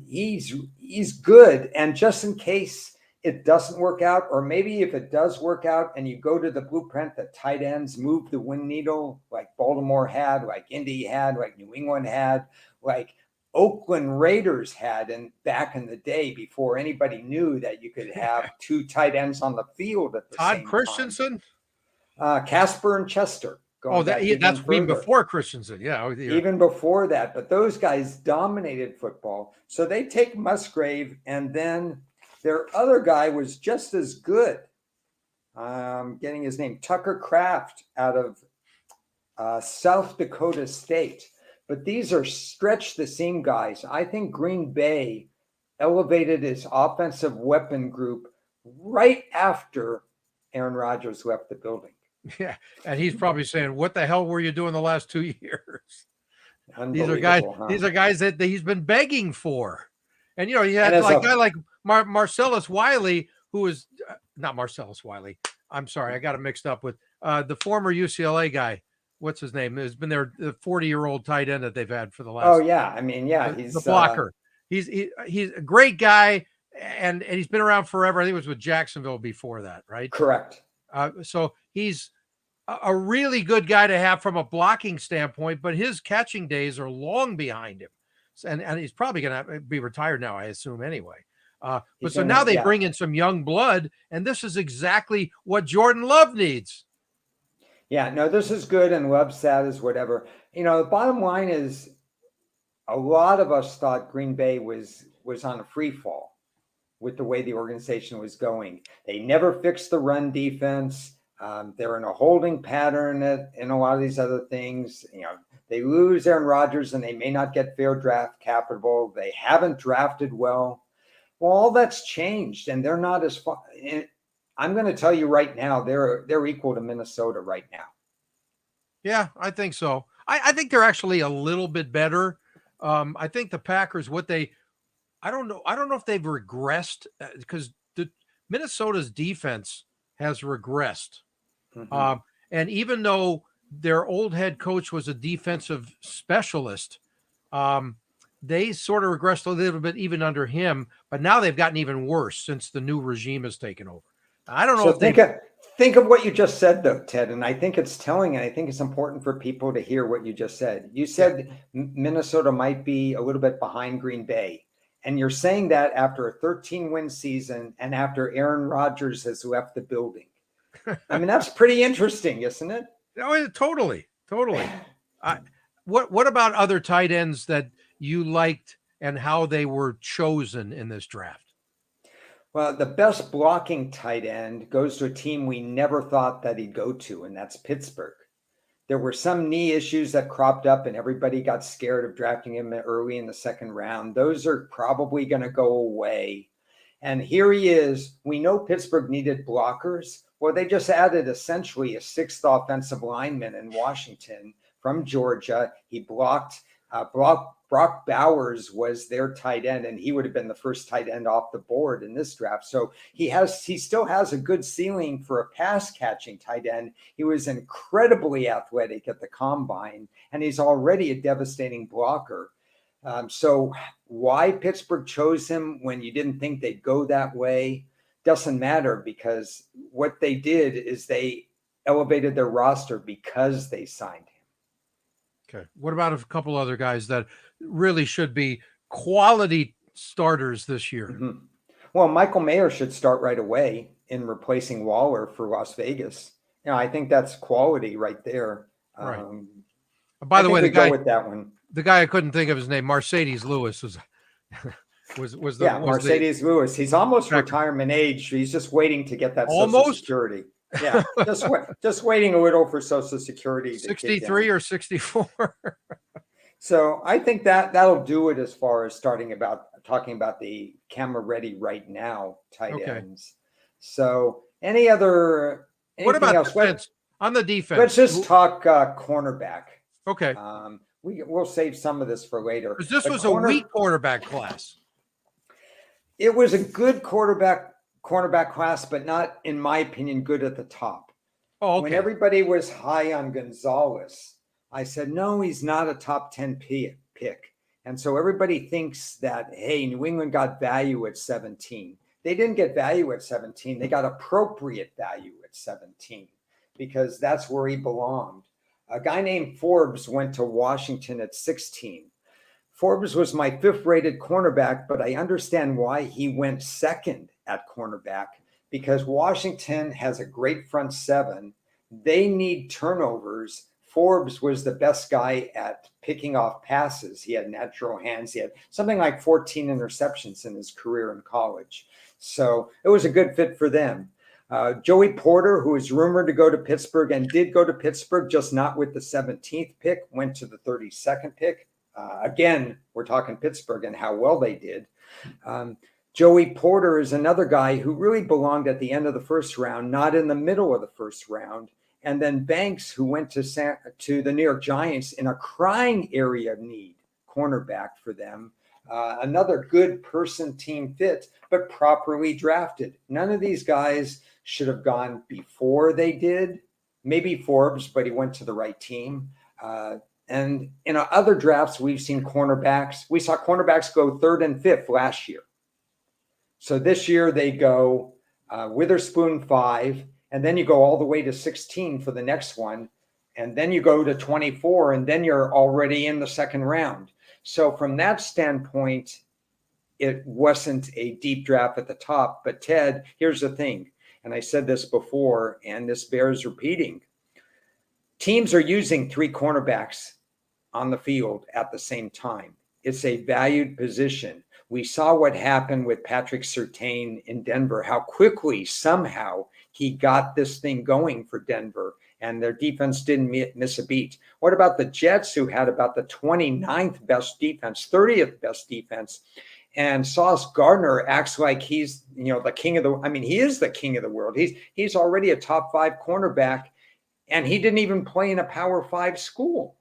He's good, and just in case it doesn't work out, or maybe if it does work out, and you go to the blueprint that tight ends move the win needle, like Baltimore had, like Indy had, like New England had, like Oakland Raiders had back in the day before anybody knew that you could have 2 tight ends on the field at the Todd same Christensen. time. Casper and Chester, Oh, going back even that's even further. before Christensen. Yeah, Even before that, but those guys dominated football. So they take Musgrave, and then their other guy was just as good. Getting his name, Tucker Kraft out of South Dakota State. but these are stretch the seam guys. I think Green Bay elevated his offensive weapon group right after Aaron Rodgers left the building. Yeah, and he's probably saying, "What the hell were you doing the last 2 years?" These are guys. Unbelievable, huh? These are guys that he's been begging for, and you And had as like a a guy like Marcellus Wiley, who is not Marcellus Wiley. I'm sorry, I got it mixed up with the former UCLA guy. What's his name? Has been their 40-year-old tight end that they've had for the last. oh yeah, I mean yeah, The he's blocker. He's a great guy, and he's been around forever. I think it was with Jacksonville before that, right? correct. So he's a really good guy to have from a blocking standpoint, but his catching days are long behind him, and he's probably going to be retired now, I assume, anyway. But He's so in now it, they yeah. bring in some young blood, and this is exactly what Jordan Love needs. Yeah, no, this is good, and Love sad is whatever. The bottom line is, a lot of us thought Green Bay was on a free fall with the way the organization was going. They never fixed the run defense. They're in a holding pattern in a lot of these other things. They lose Aaron Rodgers, and they may not get fair draft capital. They haven't drafted well. Well, all that's changed, and they're not as far. I'm going to tell you right now, they're equal to Minnesota right now. Yeah, I think so. I think they're actually a little bit better. I think the Packers, I don't know if they've regressed because the Minnesota's defense has regressed. Mm-hmm. And even though their old head coach was a defensive specialist, they sort of regressed a little bit even under him. But now they've gotten even worse since the new regime has taken over. I don't know So if think of what you just said, though, Ted, and I think it's telling, and I think it's important for people to hear what you just said. You said Minnesota might be a little bit behind Green Bay, and you're saying that after a 13-win season and after Aaron Rodgers has left the building. I mean, that's pretty interesting, isn't it? Oh, totally. What about other tight ends that you liked and how they were chosen in this draft? Well, the best blocking tight end goes to a team we never thought that he'd go to, and that's Pittsburgh. There were some knee issues that cropped up, and everybody got scared of drafting him early in the second round. Those are probably going to go away. And here he is. We know Pittsburgh needed blockers. Well, they just added essentially a sixth offensive lineman in Washington from Georgia. He blocked Brock Bowers was their tight end, and he would have been the first tight end off the board in this draft. So he still has a good ceiling for a pass catching tight end. He was incredibly athletic at the combine, and he's already a devastating blocker. So why Pittsburgh chose him when you didn't think they'd go that way doesn't matter, because what they did is they elevated their roster because they signed him. Okay. What about a couple other guys that really should be quality starters this year? Mm-hmm. Well, Michael Mayer should start right away in replacing Waller for Las Vegas. I think that's quality right there. Right. By the way, go with that one. The guy I couldn't think of his name, Mercedes Lewis, was Mercedes Lewis. He's almost retirement age. He's just waiting to get that Social Security. Yeah, just waiting a little for Social Security. 63 or 64. So I think that'll do it as far as talking about the camera ready right now tight ends. So anything else? On the defense? Let's just talk cornerback. Okay. We'll save some of this for later. Because this was a weak quarterback class. It was a good cornerback class, but not, in my opinion, good at the top. Oh, okay. When everybody was high on Gonzalez, I said, no, he's not a top 10 pick. And so everybody thinks that, hey, New England got value at 17. They didn't get value at 17. They got appropriate value at 17 because that's where he belonged. A guy named Forbes went to Washington at 16. Forbes was my fifth rated cornerback, but I understand why he went second at cornerback, because Washington has a great front seven. They need turnovers. Forbes was the best guy at picking off passes. He had natural hands. He had something like 14 interceptions in his career in college. So it was a good fit for them. Joey Porter, who is rumored to go to Pittsburgh and did go to Pittsburgh, just not with the 17th pick, went to the 32nd pick. Again, we're talking Pittsburgh and how well they did. Joey Porter is another guy who really belonged at the end of the first round, not in the middle of the first round. And then Banks, who went to the New York Giants in a crying area of need, cornerback for them. Another good person team fit, but properly drafted. None of these guys should have gone before they did. Maybe Forbes, but he went to the right team. And in other drafts, we've seen cornerbacks. We saw cornerbacks go 3rd and 5th last year. So this year they go Witherspoon 5, and then you go all the way to 16 for the next one. And then you go to 24, and then you're already in the second round. So from that standpoint, it wasn't a deep draft at the top. But Ted, here's the thing, and I said this before, and this bears repeating. Teams are using 3 cornerbacks on the field at the same time. It's a valued position. We saw what happened with Patrick Surtain in Denver, how quickly somehow he got this thing going for Denver, and their defense didn't miss a beat. What about the Jets, who had about the 29th best defense, 30th best defense? And Sauce Gardner acts like he's, the king of he is the king of the world. He's already a top 5 cornerback, and he didn't even play in a Power 5 school.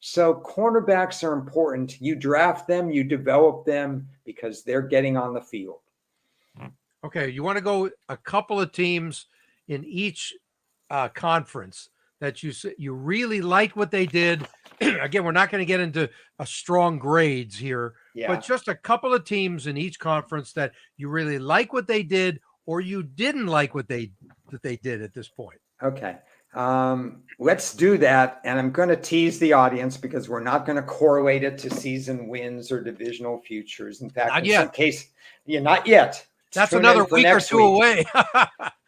So cornerbacks are important. You draft them, you develop them, because they're getting on the field. Okay, you want to go a couple of teams in each conference that you really like what they did. Again, we're not going to get into a strong grades here, but just a couple of teams in each conference that you really like what they did, or you didn't like what they did at this point. Okay. Let's do that. And I'm going to tease the audience because we're not going to correlate it to season wins or divisional futures. In fact, some case, not yet. That's another week or two away.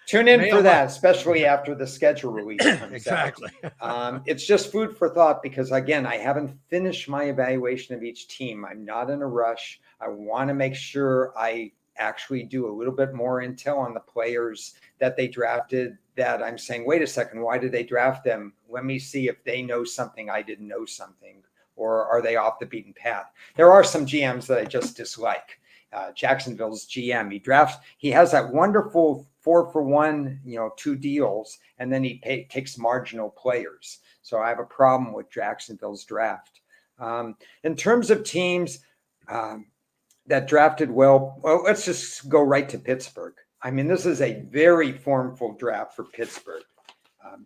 Tune in for that, especially after the schedule release comes exactly. out. It's just food for thought because, again, I haven't finished my evaluation of each team. I'm not in a rush. I want to make sure I actually do a little bit more intel on the players that they drafted, that I'm saying, wait a second, why did they draft them? Let me see if they know something I didn't know something, or are they off the beaten path? There are some GMs that I just dislike. Jacksonville's GM, he has that wonderful 4-for-1, 2 deals, and then he takes marginal players. So I have a problem with Jacksonville's draft. In terms of teams that drafted well, let's just go right to Pittsburgh. This is a very formful draft for Pittsburgh.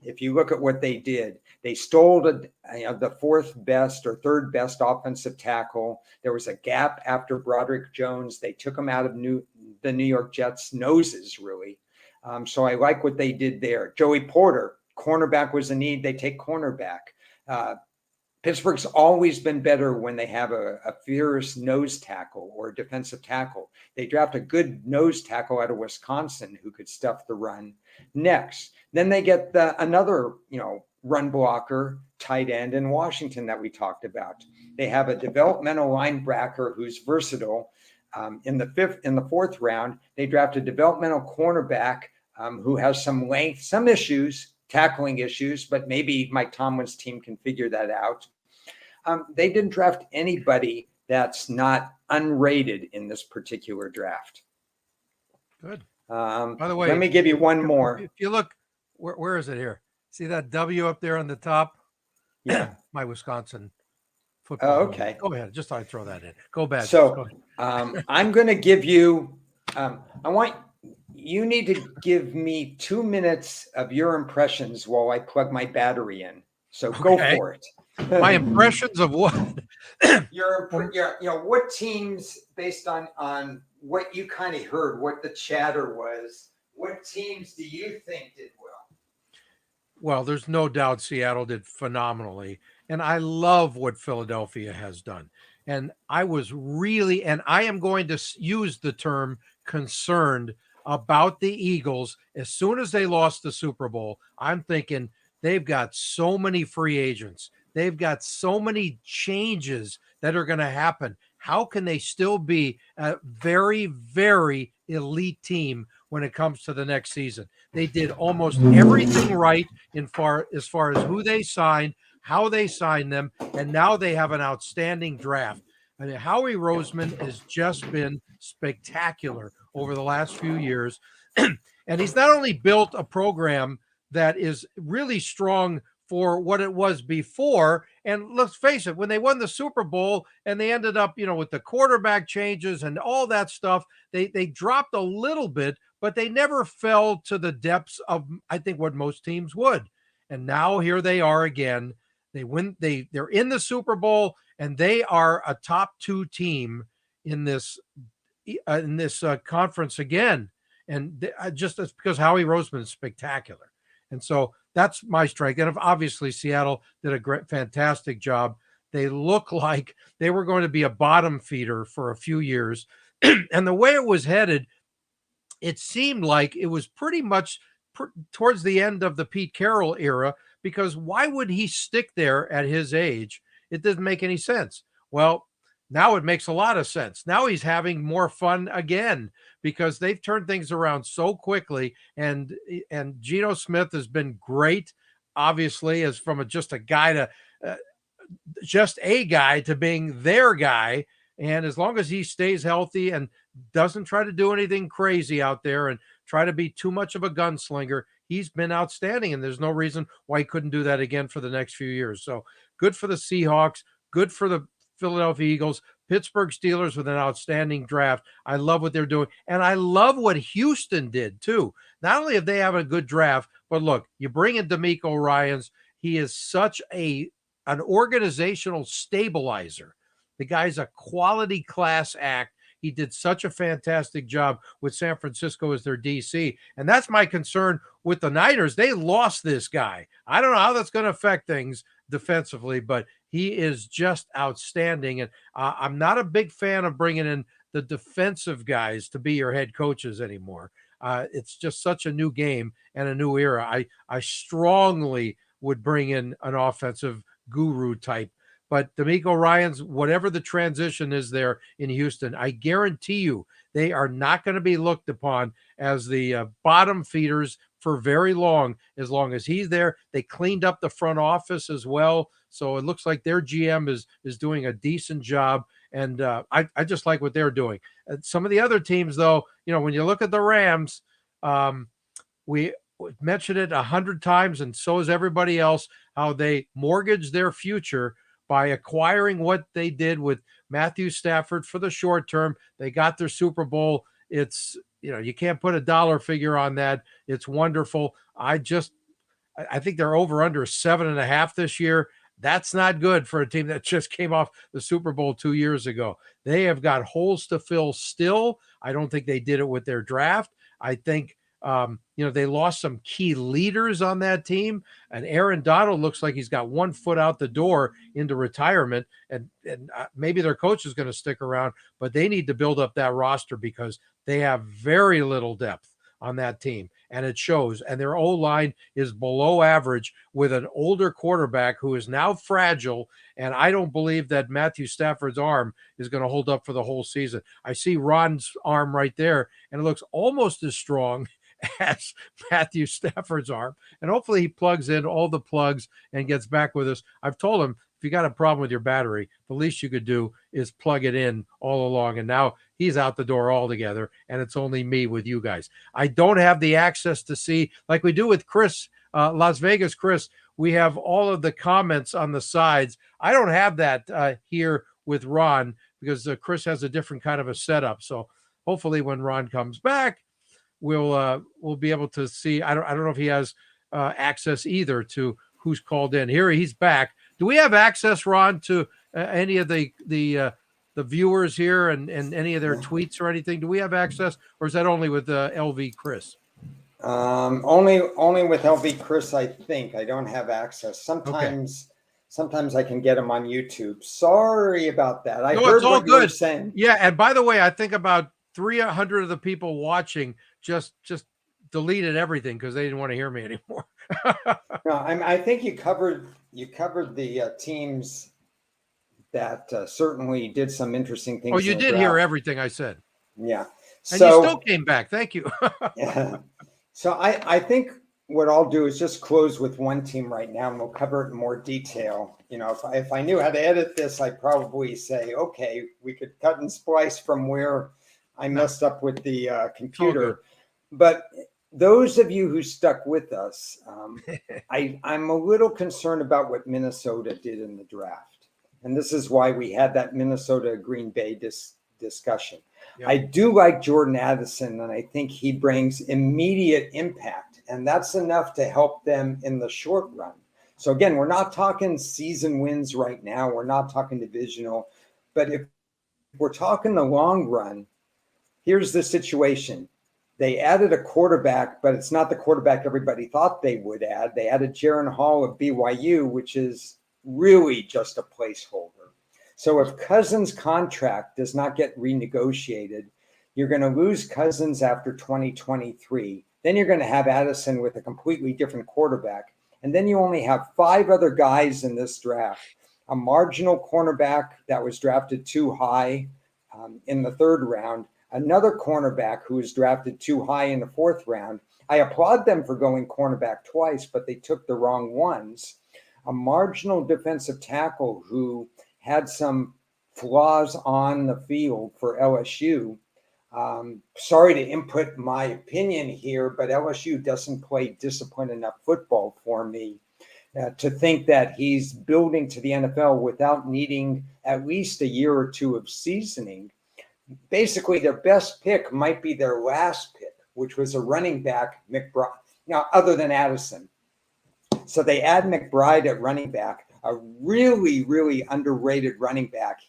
If you look at what they did, they stole the 4th best or 3rd best offensive tackle. There was a gap after Broderick Jones. They took him out of the New York Jets' noses, really. So I like what they did there. Joey Porter, cornerback was a need. They take cornerback. Pittsburgh's always been better when they have a fierce nose tackle or a defensive tackle. They draft a good nose tackle out of Wisconsin who could stuff the run. Next, then they get another, run blocker, tight end in Washington that we talked about. They have a developmental linebacker who's versatile. In the 4th round, they draft a developmental cornerback who has some length, some issues, tackling issues, but maybe Mike Tomlin's team can figure that out. They didn't draft anybody that's not unrated in this particular draft. Good. By the way, let me give you one more. If you look, where is it here? See that W up there on the top? Yeah. My Wisconsin football. Oh, okay. Go ahead. Just thought I'd throw that in. Go back. So I'm going to give you, you need to give me 2 minutes of your impressions while I plug my battery in. So go for it. My impressions of what? What teams, based on what you kind of heard, what the chatter was, what teams do you think did well? Well, there's no doubt Seattle did phenomenally. And I love what Philadelphia has done. And I was really, and I am going to use the term concerned about the Eagles. As soon as they lost the Super Bowl, I'm thinking they've got so many free agents. They've got so many changes that are going to happen. How can they still be a very, very elite team when it comes to the next season. They did almost everything right as far as who they signed, how they signed them, and now they have an outstanding draft. I mean, Howie Roseman has just been spectacular over the last few years. And he's not only built a program that is really strong for what it was before. And let's face it, when they won the Super Bowl and they ended up, with the quarterback changes and all that stuff, they dropped a little bit, but they never fell to the depths of, I think, what most teams would. And now here they are again. They win. They're in the Super Bowl, and they are a top 2 team in this conference again. And just that's because Howie Roseman is spectacular. And so that's my strength. And obviously, Seattle did a fantastic job. They look like they were going to be a bottom feeder for a few years. And the way it was headed, it seemed like it was pretty much towards the end of the Pete Carroll era, because why would he stick there at his age? It doesn't make any sense. Well, now it makes a lot of sense. Now he's having more fun again because they've turned things around so quickly. And Geno Smith has been great, obviously, as from just a guy to being their guy. And as long as he stays healthy and doesn't try to do anything crazy out there and try to be too much of a gunslinger, he's been outstanding. And there's no reason why he couldn't do that again for the next few years. So good for the Seahawks, good for the Philadelphia Eagles, Pittsburgh Steelers with an outstanding draft. I love what they're doing. And I love what Houston did too. Not only have they have a good draft, but look, you bring in D'Amico Ryans. He is such an organizational stabilizer. The guy's a quality class act. He did such a fantastic job with San Francisco as their DC. And that's my concern with the Niners. They lost this guy. I don't know how that's going to affect things defensively, but he is just outstanding. And I'm not a big fan of bringing in the defensive guys to be your head coaches anymore. It's just such a new game and a new era. I strongly would bring in an offensive guru type. But D'Amico Ryans, whatever the transition is there in Houston, I guarantee you they are not going to be looked upon as the bottom feeders for very long as he's there. They cleaned up the front office as well. So it looks like their GM is doing a decent job. And I just like what they're doing. Some of the other teams, though, when you look at the Rams, we mentioned it 100 times, and so is everybody else, how they mortgaged their future by acquiring what they did with Matthew Stafford for the short term. They got their Super Bowl. It's, you can't put a dollar figure on that. It's wonderful. I think they're over under 7.5 this year. That's not good for a team that just came off the Super Bowl 2 years ago. They have got holes to fill still. I don't think they did it with their draft. I think, they lost some key leaders on that team, and Aaron Donald looks like he's got 1 foot out the door into retirement, and maybe their coach is going to stick around, but they need to build up that roster because they have very little depth on that team, and it shows. And their O-line is below average with an older quarterback who is now fragile, and I don't believe that Matthew Stafford's arm is going to hold up for the whole season. I see Ron's arm right there, and it looks almost as strong as Matthew Stafford's arm. And hopefully he plugs in all the plugs and gets back with us. I've told him, if you got a problem with your battery, the least you could do is plug it in all along. And now he's out the door altogether, and it's only me with you guys. I don't have the access to see, like we do with Chris, Las Vegas Chris, we have all of the comments on the sides. I don't have that here with Ron because Chris has a different kind of a setup. So hopefully when Ron comes back, we'll be able to see. I don't know if he has access either to who's called in. Here he's back. Do we have access, Ron, to any of the viewers here and any of their tweets or anything? Do we have access, or is that only with LV Chris? Only with LV Chris, I think. I don't have access. Sometimes I can get them on YouTube. Sorry about that. I heard it's all what good. You were saying. Yeah, and by the way, I think about 300 of the people watching just deleted everything because they didn't want to hear me anymore. No, I think you covered the teams that certainly did some interesting things. Oh, you did hear everything I said. Yeah. And you still came back. Thank you. Yeah. So I think what I'll do is just close with one team right now, and we'll cover it in more detail. If I knew how to edit this, I'd probably say, okay, we could cut and splice from where I messed up with the computer. But those of you who stuck with us, I'm a little concerned about what Minnesota did in the draft. And this is why we had that Minnesota Green Bay discussion. Yep. I do like Jordan Addison, and I think he brings immediate impact, and that's enough to help them in the short run. So again, we're not talking season wins right now. We're not talking divisional. But if we're talking the long run, here's the situation. They added a quarterback, but it's not the quarterback everybody thought they would add. They added Jaron Hall of BYU, which is really just a placeholder. So if Cousins' contract does not get renegotiated, you're going to lose Cousins after 2023. Then you're going to have Addison with a completely different quarterback. And then you only have 5 other guys in this draft. A marginal cornerback that was drafted too high in the 3rd round. Another cornerback who was drafted too high in the 4th round. I applaud them for going cornerback twice, but they took the wrong ones. A marginal defensive tackle who had some flaws on the field for LSU. Sorry to input my opinion here, but LSU doesn't play disciplined enough football for me to think that he's building to the NFL without needing at least a year or 2 of seasoning. Basically, their best pick might be their last pick, which was a running back, McBride. Now, other than Addison. So they add McBride at running back, a really, really underrated running back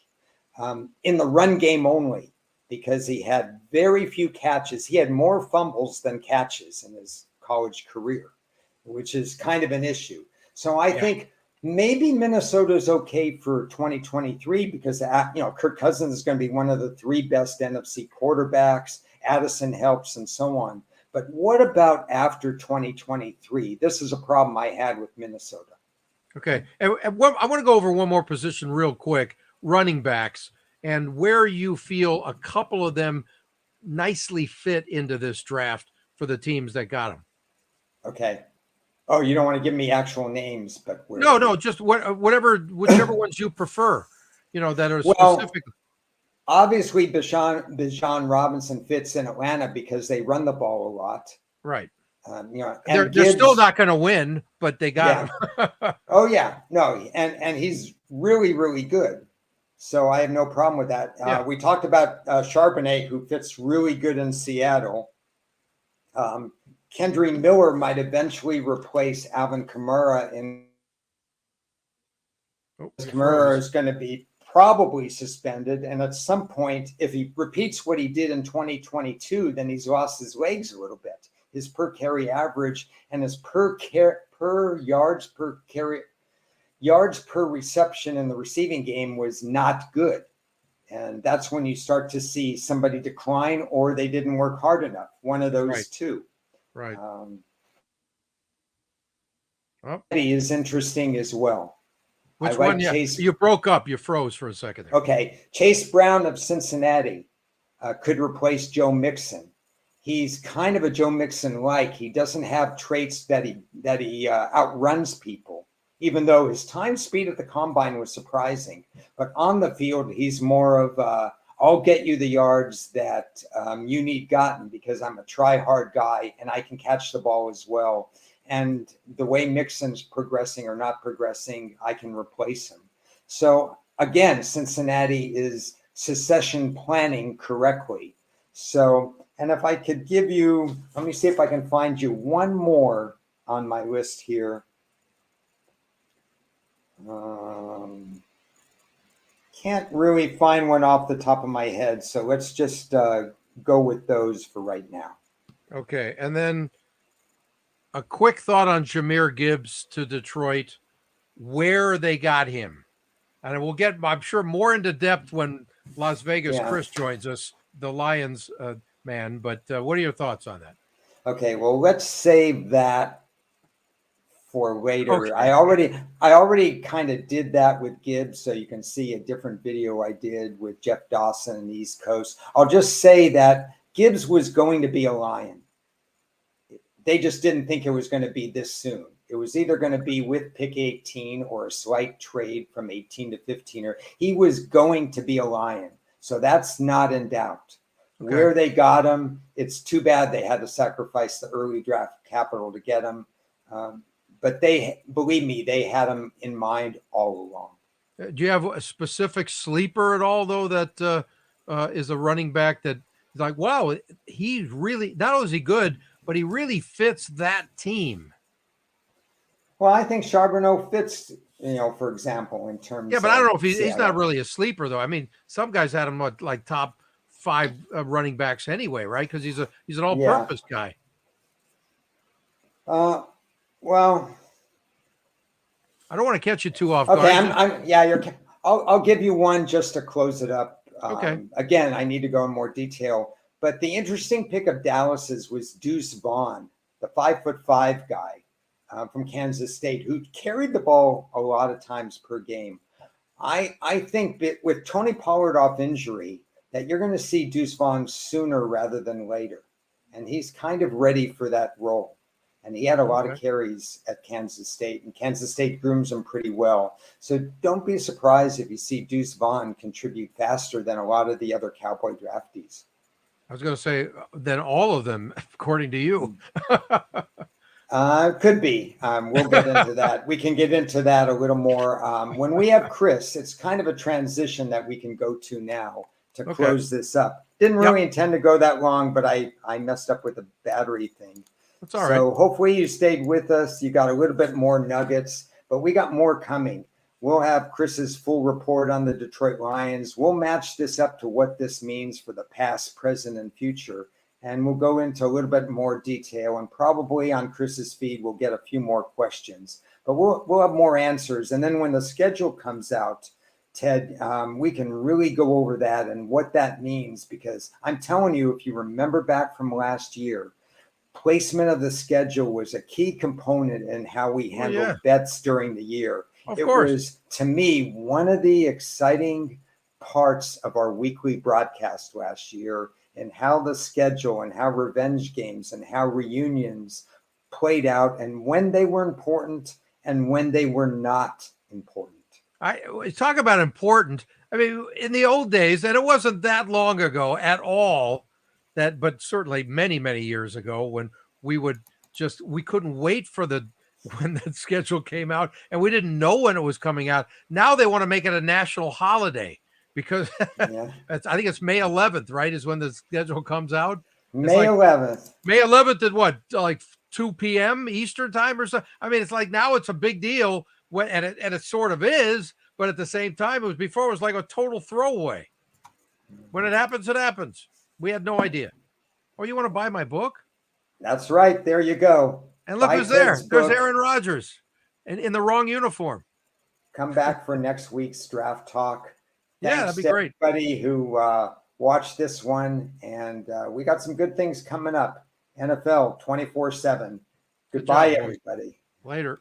in the run game only, because he had very few catches. He had more fumbles than catches in his college career, which is kind of an issue. So I think maybe Minnesota's okay for 2023 because, Kirk Cousins is going to be one of the 3 best NFC quarterbacks. Addison helps and so on. But what about after 2023? This is a problem I had with Minnesota. Okay. And I want to go over one more position real quick, running backs, and where you feel a couple of them nicely fit into this draft for the teams that got them. Okay. Oh, you don't want to give me actual names, but no, just whichever ones you prefer, that are specific. Obviously, Bijan Robinson fits in Atlanta because they run the ball a lot. Right. And they're still not going to win, but they got him. Oh, yeah. No, and he's really, really good. So I have no problem with that. Yeah. We talked about Charbonnet, who fits really good in Seattle. Kendry Miller might eventually replace Alvin Kamara. Kamara is going to be probably suspended. And at some point, if he repeats what he did in 2022, then he's lost his legs a little bit. His per carry average and his yards per reception in the receiving game was not good. And that's when you start to see somebody decline or they didn't work hard enough. One of those two. Right. He is interesting as well. Which one? Chase. You broke up. You froze for a second there. Okay. Chase Brown of Cincinnati could replace Joe Mixon. He's kind of a Joe Mixon-like. He doesn't have traits that he outruns people, even though his time speed at the combine was surprising. But on the field, he's more of I'll get you the yards that you need gotten because I'm a try-hard guy and I can catch the ball as well. And the way Mixon's progressing or not progressing, I can replace him. So again, Cincinnati is succession planning correctly. So, and if I could give you, let me see if I can find you one more on my list here. Can't really find one off the top of my head. So let's just go with those for right now. Okay. And then a quick thought on Jahmyr Gibbs to Detroit, where they got him. And we'll get, I'm sure, more into depth when Las Vegas Chris joins us, the Lions man. But what are your thoughts on that? Okay, well, let's save that for later. Okay. I already kind of did that with Gibbs, so you can see a different video I did with Jeff Dawson in the East Coast. I'll just say that Gibbs was going to be a Lion. They just didn't think it was going to be this soon. It was either going to be with pick 18 or a slight trade from 18 to 15, or he was going to be a Lion. So that's not in doubt. Okay. Where they got him, it's too bad they had to sacrifice the early draft capital to get him. But believe me, they had him in mind all along. Do you have a specific sleeper at all, though, that is a running back that is like, wow, he's really, not only is he good, but he really fits that team? Well, I think Charbonneau fits, for example, in terms. Yeah, but I don't know if he's not really a sleeper, though. I mean, some guys had him like top 5 running backs anyway, right? Because he's an all-purpose guy. Well, I don't want to catch you too off guard. Okay, I'll give you one just to close it up. Okay. Again, I need to go in more detail, but the interesting pick of Dallas's was Deuce Vaughn, the 5'5" guy from Kansas State, who carried the ball a lot of times per game. I think that with Tony Pollard off injury, that you're going to see Deuce Vaughn sooner rather than later, and he's kind of ready for that role. And he had a lot of carries at Kansas State, and Kansas State grooms him pretty well. So don't be surprised if you see Deuce Vaughn contribute faster than a lot of the other Cowboy draftees. I was going to say, than all of them, according to you. Could be. We'll get into that. We can get into that a little more. When we have Chris, it's kind of a transition that we can go to now to close this up. Didn't really intend to go that long, but I messed up with the battery thing. That's all right. So hopefully you stayed with us. You got a little bit more nuggets, but we got more coming. We'll have Chris's full report on the Detroit Lions. We'll match this up to what this means for the past, present, and future. And we'll go into a little bit more detail, and probably on Chris's feed, we'll get a few more questions, but we'll have more answers. And then when the schedule comes out, Ted, we can really go over that and what that means, because I'm telling you, if you remember back from last year, placement of the schedule was a key component in how we handled bets during the year. Of course. It was, to me, one of the exciting parts of our weekly broadcast last year, and how the schedule and how revenge games and how reunions played out, and when they were important and when they were not important. I talk about important. I mean, in the old days, and it wasn't that long ago at all, but certainly many, many years ago, when we couldn't wait for when that schedule came out, and we didn't know when it was coming out. Now they want to make it a national holiday, because I think it's May 11th, right, is when the schedule comes out. May 11th. May 11th at what, like 2 p.m. Eastern time or so? I mean, it's like now it's a big deal, and it sort of is, but at the same time, it was like a total throwaway. When it happens, it happens. We had no idea. Oh, you want to buy my book? That's right. There you go. And look who's there. There's Aaron Rodgers in the wrong uniform. Come back for next week's draft talk. Thanks that'd be great. Everybody who watched this one, and we got some good things coming up. NFL 24/7. Goodbye, everybody. Later.